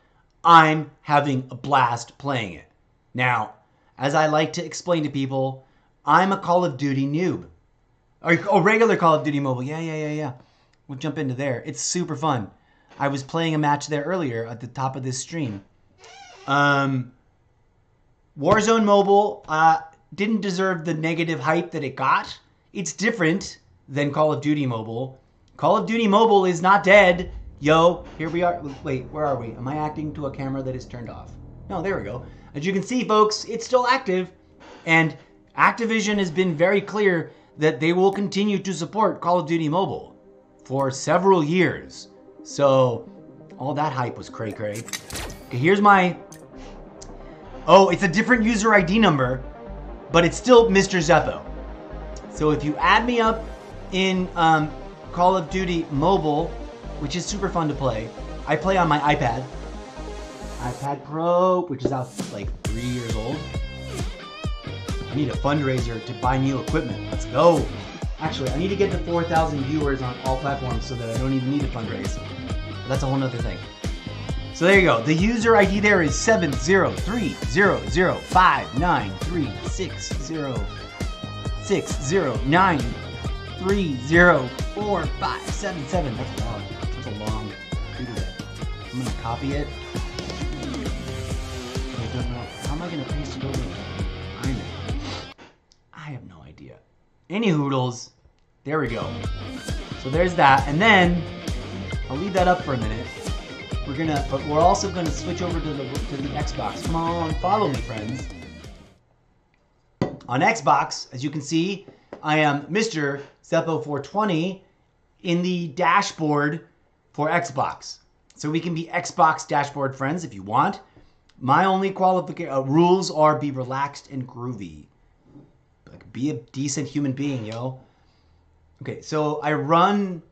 I'm having a blast playing it. Now, as I like to explain to people, I'm a Call of Duty noob. Or regular Call of Duty Mobile. Yeah. We'll jump into there. It's super fun. I was playing a match there earlier at the top of this stream. Warzone Mobile didn't deserve the negative hype that it got. It's different than Call of Duty Mobile. Call of Duty Mobile is not dead. Yo, here we are. Wait, where are we? Am I acting to a camera that is turned off? No, there we go. As you can see, folks, it's still active. And Activision has been very clear that they will continue to support Call of Duty Mobile for several years. So, all that hype was cray-cray. Okay, here's my... Oh, it's a different user ID number, but it's still Mr. Zeppo. So if you add me up in Call of Duty Mobile, which is super fun to play, I play on my iPad. iPad Pro, which is out like 3 years old. I need a fundraiser to buy new equipment. Let's go. Actually, I need to get to 4,000 viewers on all platforms so that I don't even need to fundraise. But that's a whole nother thing. So there you go. The user ID there is 7030059306093045777. That's long. That's a long. I'm gonna copy it. I don't know. How am I gonna paste it over? I have no idea. Any hoodles. There we go. So there's that, and then I'll leave that up for a minute. But we're also gonna switch over to the Xbox. Come on, follow me, friends. On Xbox, as you can see, I am Mr. Zeppo420 in the dashboard for Xbox. So we can be Xbox dashboard friends if you want. My only rules are be relaxed and groovy. Like Be a decent human being, yo. Okay, so I run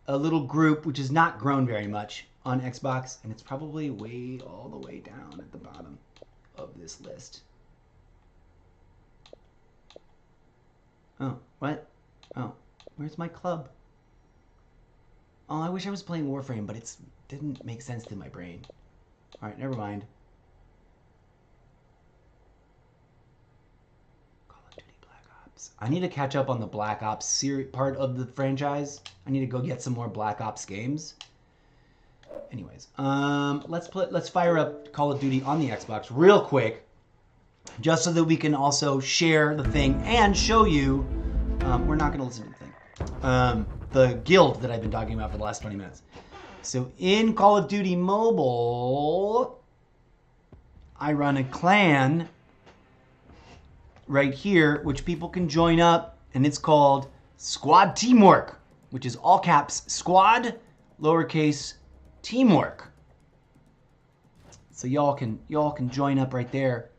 a little group which has not grown very much on Xbox, and it's probably way all the way down at the bottom of this list. Oh, what? Oh, where's my club? Oh, I wish I was playing Warframe, but it didn't make sense to my brain. All right, never mind. Call of Duty Black Ops. I need to catch up on the Black Ops part of the franchise. I need to go get some more Black Ops games. Anyways, let's fire up Call of Duty on the Xbox real quick, just so that we can also share the thing and show you. We're not going to listen to the thing. The guild that I've been talking about for the last 20 minutes. So in Call of Duty Mobile, I run a clan right here, which people can join up, and it's called Squad Teamwork, which is all caps Squad, lowercase Teamwork. So y'all can join up right there.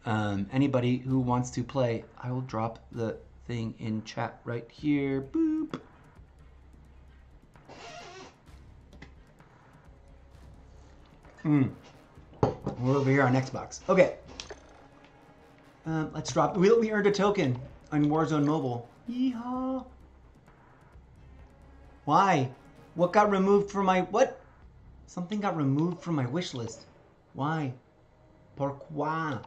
Anybody who wants to play, I will drop the thing in chat right here. Boop. We're over here on Xbox. Okay. Let's drop. We earned a token on Warzone Mobile. Yeehaw. Why? What got removed from my... What? Something got removed from my wish list. Why? Pourquoi?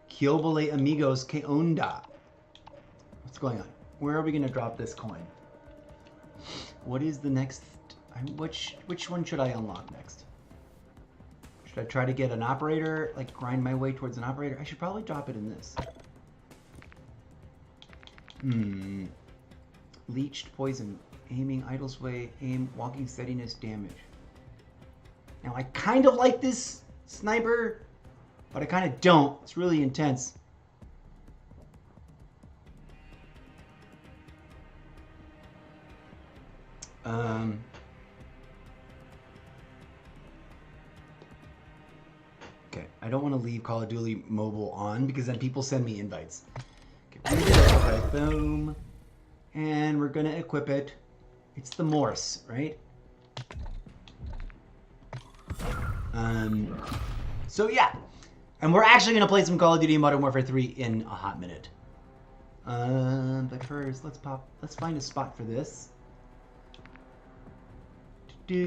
Kiobole amigos que onda. What's going on? Where are we going to drop this coin? What is the next... Which one should I unlock next? Should I try to get an operator? Like grind my way towards an operator? I should probably drop it in this. Leeched poison. Aiming, idle sway, aim, walking steadiness, damage. Now I kind of like this sniper, but I kind of don't. It's really intense. Okay, I don't want to leave Call of Duty Mobile on because then people send me invites. Okay, boom. And we're gonna equip it. It's the Morse, right? So yeah. And we're actually gonna play some Call of Duty Modern Warfare 3 in a hot minute. But first, let's find a spot for this. Okay.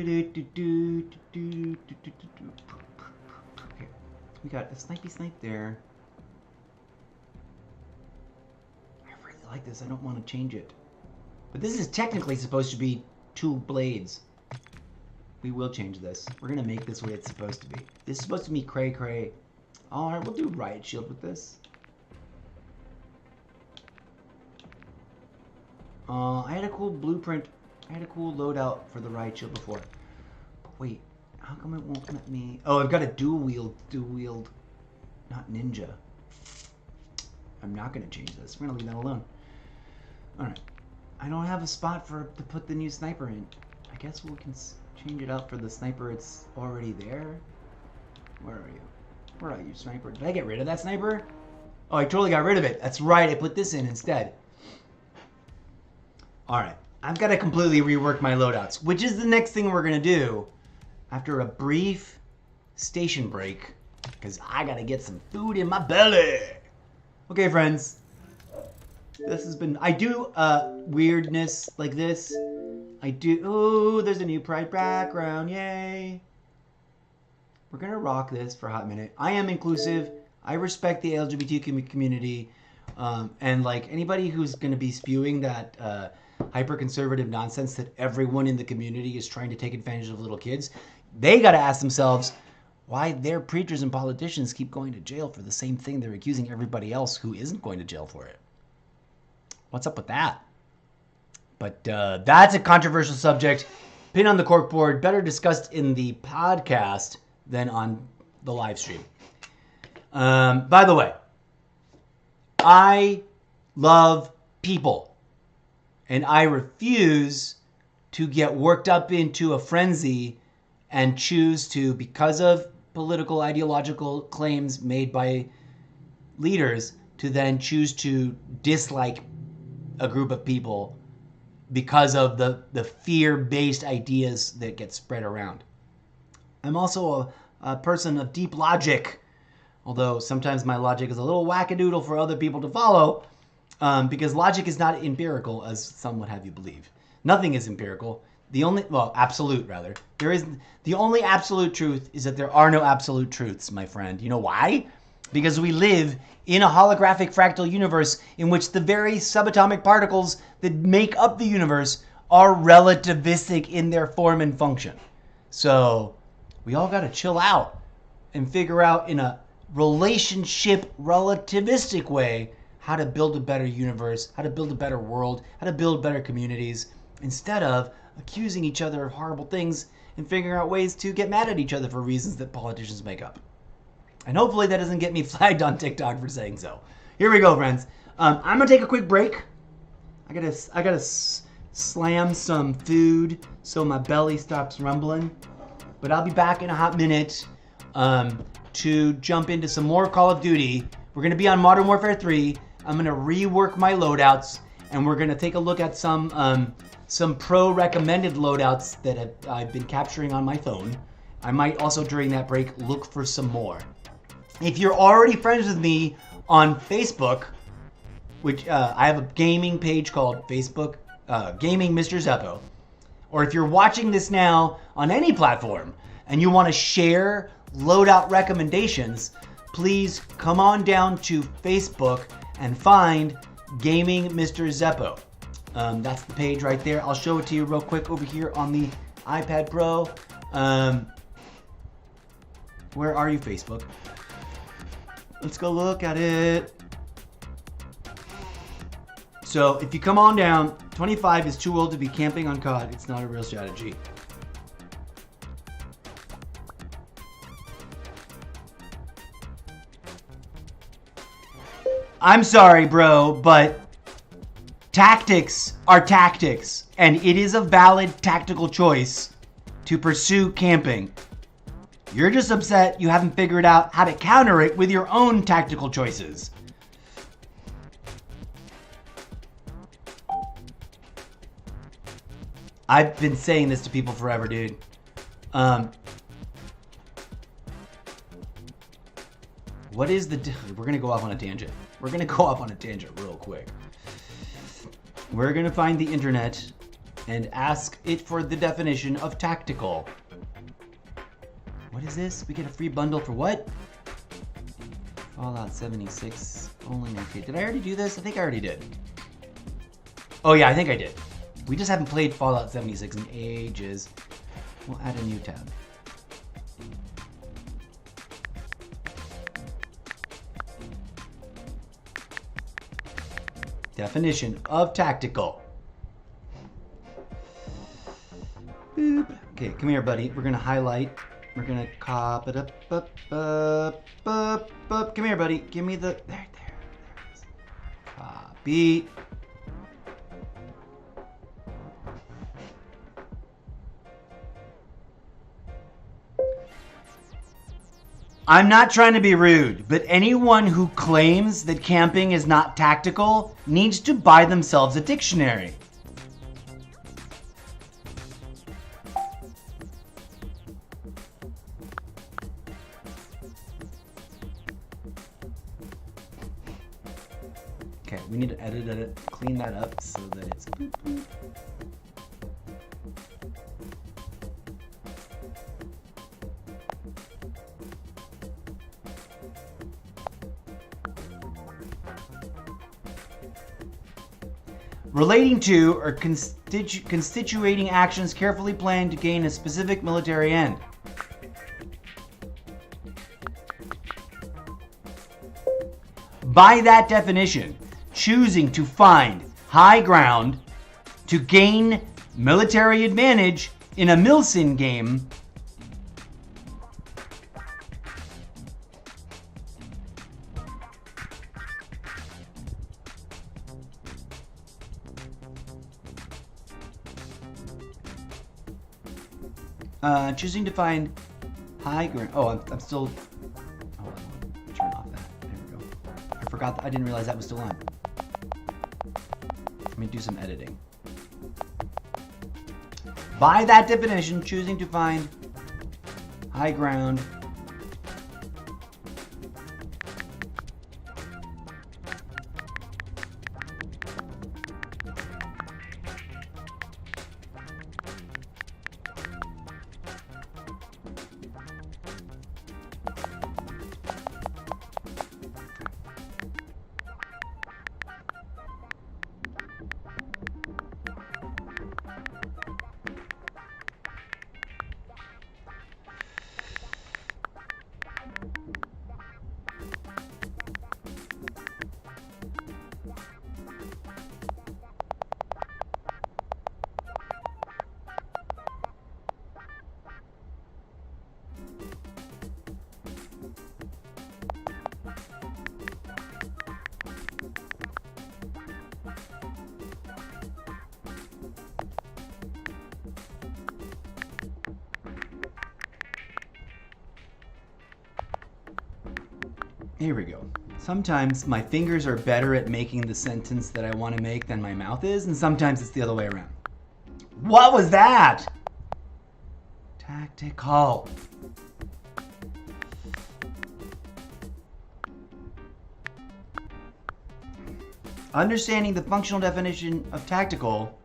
We got a snipey snipe there. I really like this. I don't want to change it. But this is technically supposed to be 2 blades. We will change this. We're going to make this what it's supposed to be. This is supposed to be cray cray. Alright, we'll do riot shield with this. I had a cool blueprint. I had a cool loadout for the riot shield before. But wait, how come it won't let me... Oh, I've got a dual wield, not ninja. I'm not going to change this. We're going to leave that alone. Alright. I don't have a spot to put the new sniper in. I guess we can change it out for the sniper. It's already there. Where are you? Where are you, sniper? Did I get rid of that sniper? Oh, I totally got rid of it. That's right. I put this in instead. Alright. I've got to completely rework my loadouts, which is the next thing we're going to do after a brief station break, because I got to get some food in my belly. Okay, friends. This has been... I do weirdness like this. I do... Oh, there's a new Pride background. Yay. We're going to rock this for a hot minute. I am inclusive. I respect the LGBT community. And, like, anybody who's going to be spewing that... hyper-conservative nonsense that everyone in the community is trying to take advantage of little kids, they got to ask themselves why their preachers and politicians keep going to jail for the same thing they're accusing everybody else who isn't going to jail for it. What's up with that? But that's a controversial subject. Pin on the corkboard, better discussed in the podcast than on the live stream. By the way, I love people. And I refuse to get worked up into a frenzy and choose to, because of political, ideological claims made by leaders, to then choose to dislike a group of people because of the fear-based ideas that get spread around. I'm also a person of deep logic, although sometimes my logic is a little wackadoodle for other people to follow, because logic is not empirical, as some would have you believe. Nothing is empirical. Absolute rather. The only absolute truth is that there are no absolute truths, my friend. You know why? Because we live in a holographic fractal universe in which the very subatomic particles that make up the universe are relativistic in their form and function. So we all got to chill out and figure out in a relationship relativistic way how to build a better universe, how to build a better world, how to build better communities, instead of accusing each other of horrible things and figuring out ways to get mad at each other for reasons that politicians make up. And hopefully that doesn't get me flagged on TikTok for saying so. Here we go, friends. I'm gonna take a quick break. I gotta slam some food so my belly stops rumbling. But I'll be back in a hot minute to jump into some more Call of Duty. We're gonna be on Modern Warfare 3. I'm gonna rework my loadouts, and we're gonna take a look at some pro recommended loadouts that I've been capturing on my phone. I might also during that break look for some more. If you're already friends with me on Facebook, which I have a gaming page called Facebook Gaming Mr. Zeppo, or if you're watching this now on any platform and you want to share loadout recommendations, please come on down to Facebook and find Gaming Mr. Zeppo. That's the page right there. I'll show it to you real quick over here on the iPad Pro. Where are you, Facebook? Let's go look at it. So if you come on down, 25 is too old to be camping on COD. It's not a real strategy. I'm sorry, bro, but tactics are tactics, and it is a valid tactical choice to pursue camping. You're just upset you haven't figured out how to counter it with your own tactical choices. I've been saying this to people forever, dude. What is the... We're going to go off on a tangent. We're going to go off on a tangent real quick. We're going to find the internet and ask it for the definition of tactical. What is this? We get a free bundle for what? Fallout 76. Only okay. Did I already do this? I think I already did. Oh yeah, I think I did. We just haven't played Fallout 76 in ages. We'll add a new tab. Definition of tactical. Boop. Okay, come here, buddy. We're gonna highlight. We're gonna cop it up. Come here, buddy. Give me the... There it is. Copy. I'm not trying to be rude, but anyone who claims that camping is not tactical needs to buy themselves a dictionary. Okay, we need to edit it, clean that up so that it's boop, boop. Relating to or constituting actions carefully planned to gain a specific military end. By that definition, choosing to find high ground to gain military advantage in a milsim game choosing to find high ground. Oh, I'm still... Hold on. Turn off that. There we go. I didn't realize that was still on. Let me do some editing. By that definition, choosing to find high ground Here we go. Sometimes my fingers are better at making the sentence that I want to make than my mouth is, and sometimes it's the other way around. What was that? Tactical. Understanding the functional definition of tactical .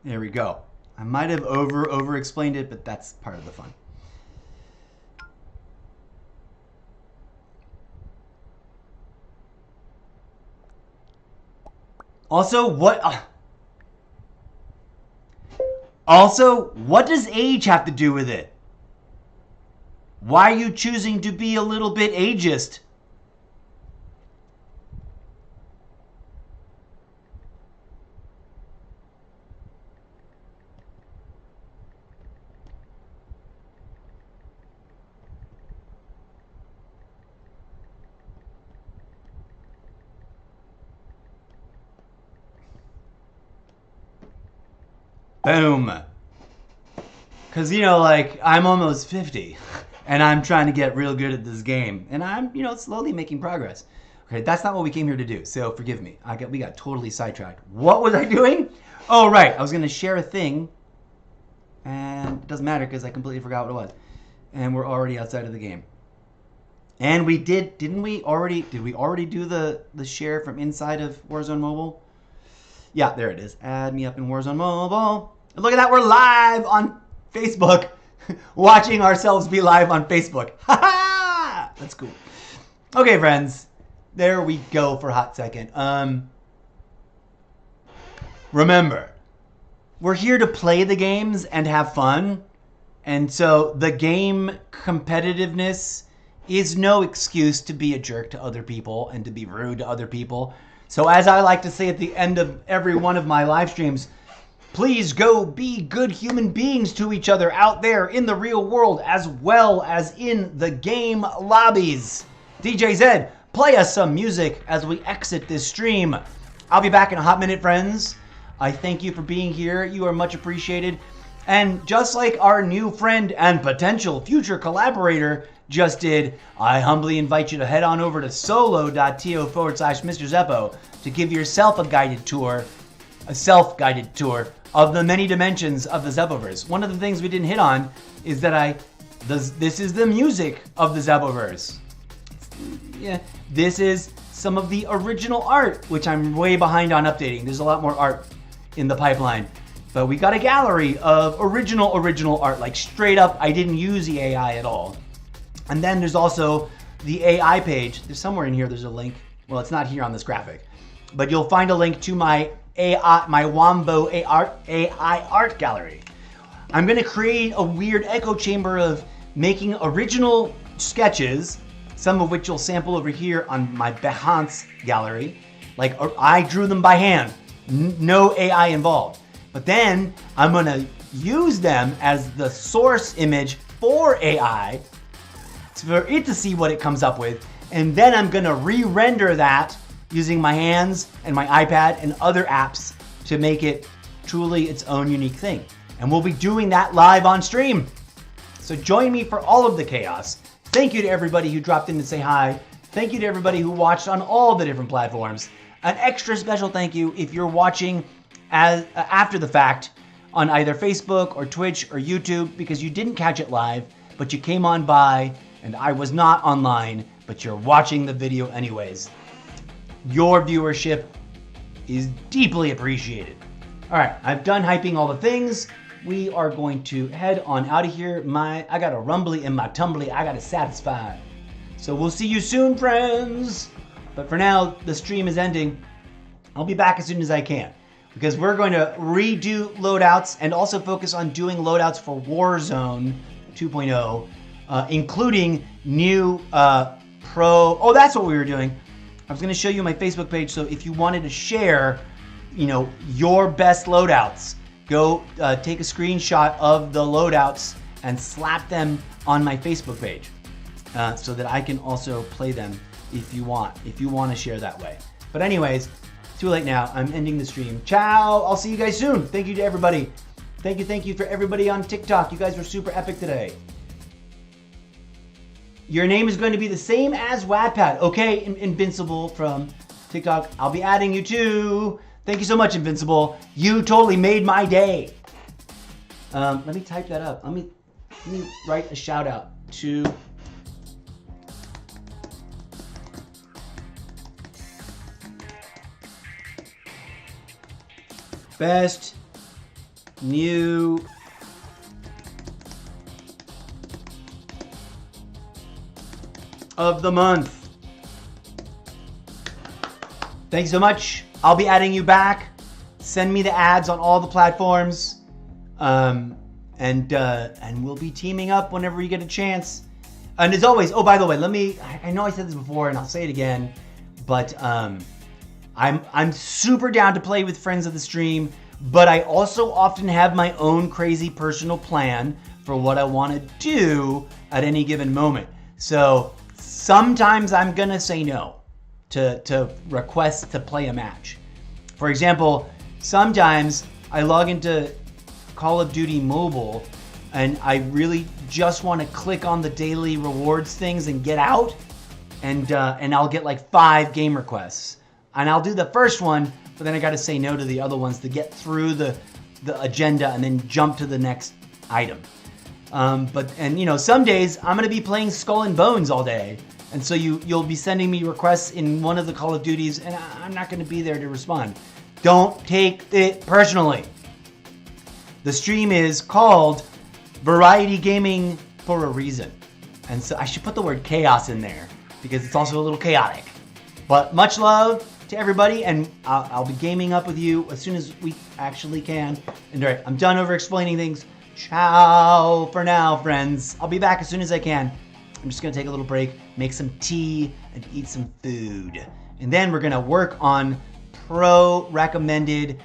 There we go. I might have over explained it, but that's part of the fun. Also, what does age have to do with it? Why are you choosing to be a little bit ageist? Boom. Because, like, I'm almost 50, and I'm trying to get real good at this game, and I'm, slowly making progress. Okay, that's not what we came here to do, so forgive me. We got totally sidetracked. What was I doing? Oh, right, I was going to share a thing, and it doesn't matter because I completely forgot what it was. And we're already outside of the game. And we did we already do the share from inside of Warzone Mobile? Yeah, there it is. Add me up in Warzone Mobile. And look at that, we're live on Facebook. Watching ourselves be live on Facebook. Ha ha! That's cool. Okay, friends. There we go for a hot second. Remember, we're here to play the games and have fun. And so the game competitiveness is no excuse to be a jerk to other people and to be rude to other people. So as I like to say at the end of every one of my live streams, please go be good human beings to each other out there in the real world as well as in the game lobbies. DJ Zed, play us some music as we exit this stream. I'll be back in a hot minute, friends. I thank you for being here. You are much appreciated. And just like our new friend and potential future collaborator just did, I humbly invite you to head on over to solo.to/Mr. Zeppo to give yourself a self-guided tour of the many dimensions of the Zeppoverse. One of the things we didn't hit on is that this is the music of the Zeppoverse. Yeah, this is some of the original art, which I'm way behind on updating. There's a lot more art in the pipeline. But we got a gallery of original art, like straight up, I didn't use the AI at all. And then there's also the AI page, there's somewhere in here, there's a link. Well, it's not here on this graphic, but you'll find a link to my AI, my Wombo AI art gallery. I'm gonna create a weird echo chamber of making original sketches, some of which you'll sample over here on my Behance gallery. Like, I drew them by hand, no AI involved. But then I'm gonna use them as the source image for AI, for it to see what it comes up with. And then I'm gonna re-render that using my hands and my iPad and other apps to make it truly its own unique thing. And we'll be doing that live on stream. So join me for all of the chaos. Thank you to everybody who dropped in to say hi. Thank you to everybody who watched on all the different platforms. An extra special thank you if you're watching after the fact on either Facebook or Twitch or YouTube, because you didn't catch it live, but you came on by and I was not online, but you're watching the video anyways. Your viewership is deeply appreciated. All right, I've done hyping all the things. We are going to head on out of here. I got a rumbly in my tumbly. I got to satisfy. So we'll see you soon, friends. But for now, the stream is ending. I'll be back as soon as I can, because we're going to redo loadouts and also focus on doing loadouts for Warzone 2.0, including new pro. Oh, that's what we were doing. I was going to show you my Facebook page. So if you wanted to share, your best loadouts, go take a screenshot of the loadouts and slap them on my Facebook page, so that I can also play them if you want to share that way. But anyways, too late now. I'm ending the stream. Ciao. I'll see you guys soon. Thank you to everybody. Thank you for everybody on TikTok. You guys were super epic today. Your name is going to be the same as Wattpad. Okay, Invincible from TikTok. I'll be adding you too. Thank you so much, Invincible. You totally made my day. Let me type that up. Let me write a shout out to best new of the month. Thanks so much. I'll be adding you back. Send me the ads on all the platforms. And we'll be teaming up whenever you get a chance. And as always, oh, by the way, I know I said this before and I'll say it again, but I'm super down to play with friends of the stream, but I also often have my own crazy personal plan for what I want to do at any given moment. So sometimes I'm gonna say no to requests to play a match. For example, sometimes I log into Call of Duty Mobile and I really just want to click on the daily rewards things and get out, and I'll get like 5 game requests. And I'll do the first one, but then I got to say no to the other ones to get through the agenda and then jump to the next item. Some days I'm going to be playing Skull and Bones all day. And so you'll be sending me requests in one of the Call of Duties, and I'm not going to be there to respond. Don't take it personally. The stream is called Variety Gaming for a reason. And so I should put the word chaos in there because it's also a little chaotic. But much love to everybody, and I'll be gaming up with you as soon as we actually can. And all right, I'm done over explaining things. Ciao for now, friends. I'll be back as soon as I can. I'm just gonna take a little break, make some tea, and eat some food. And then we're gonna work on pro recommended,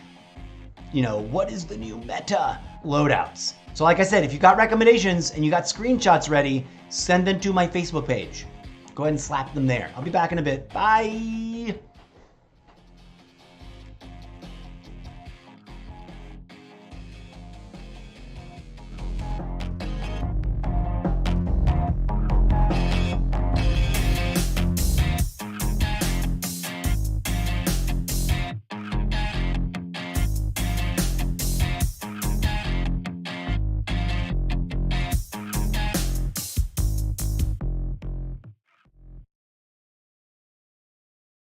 what is the new meta loadouts. So like I said, if you got recommendations and you got screenshots ready, send them to my Facebook page. Go ahead and slap them there. I'll be back in a bit. Bye.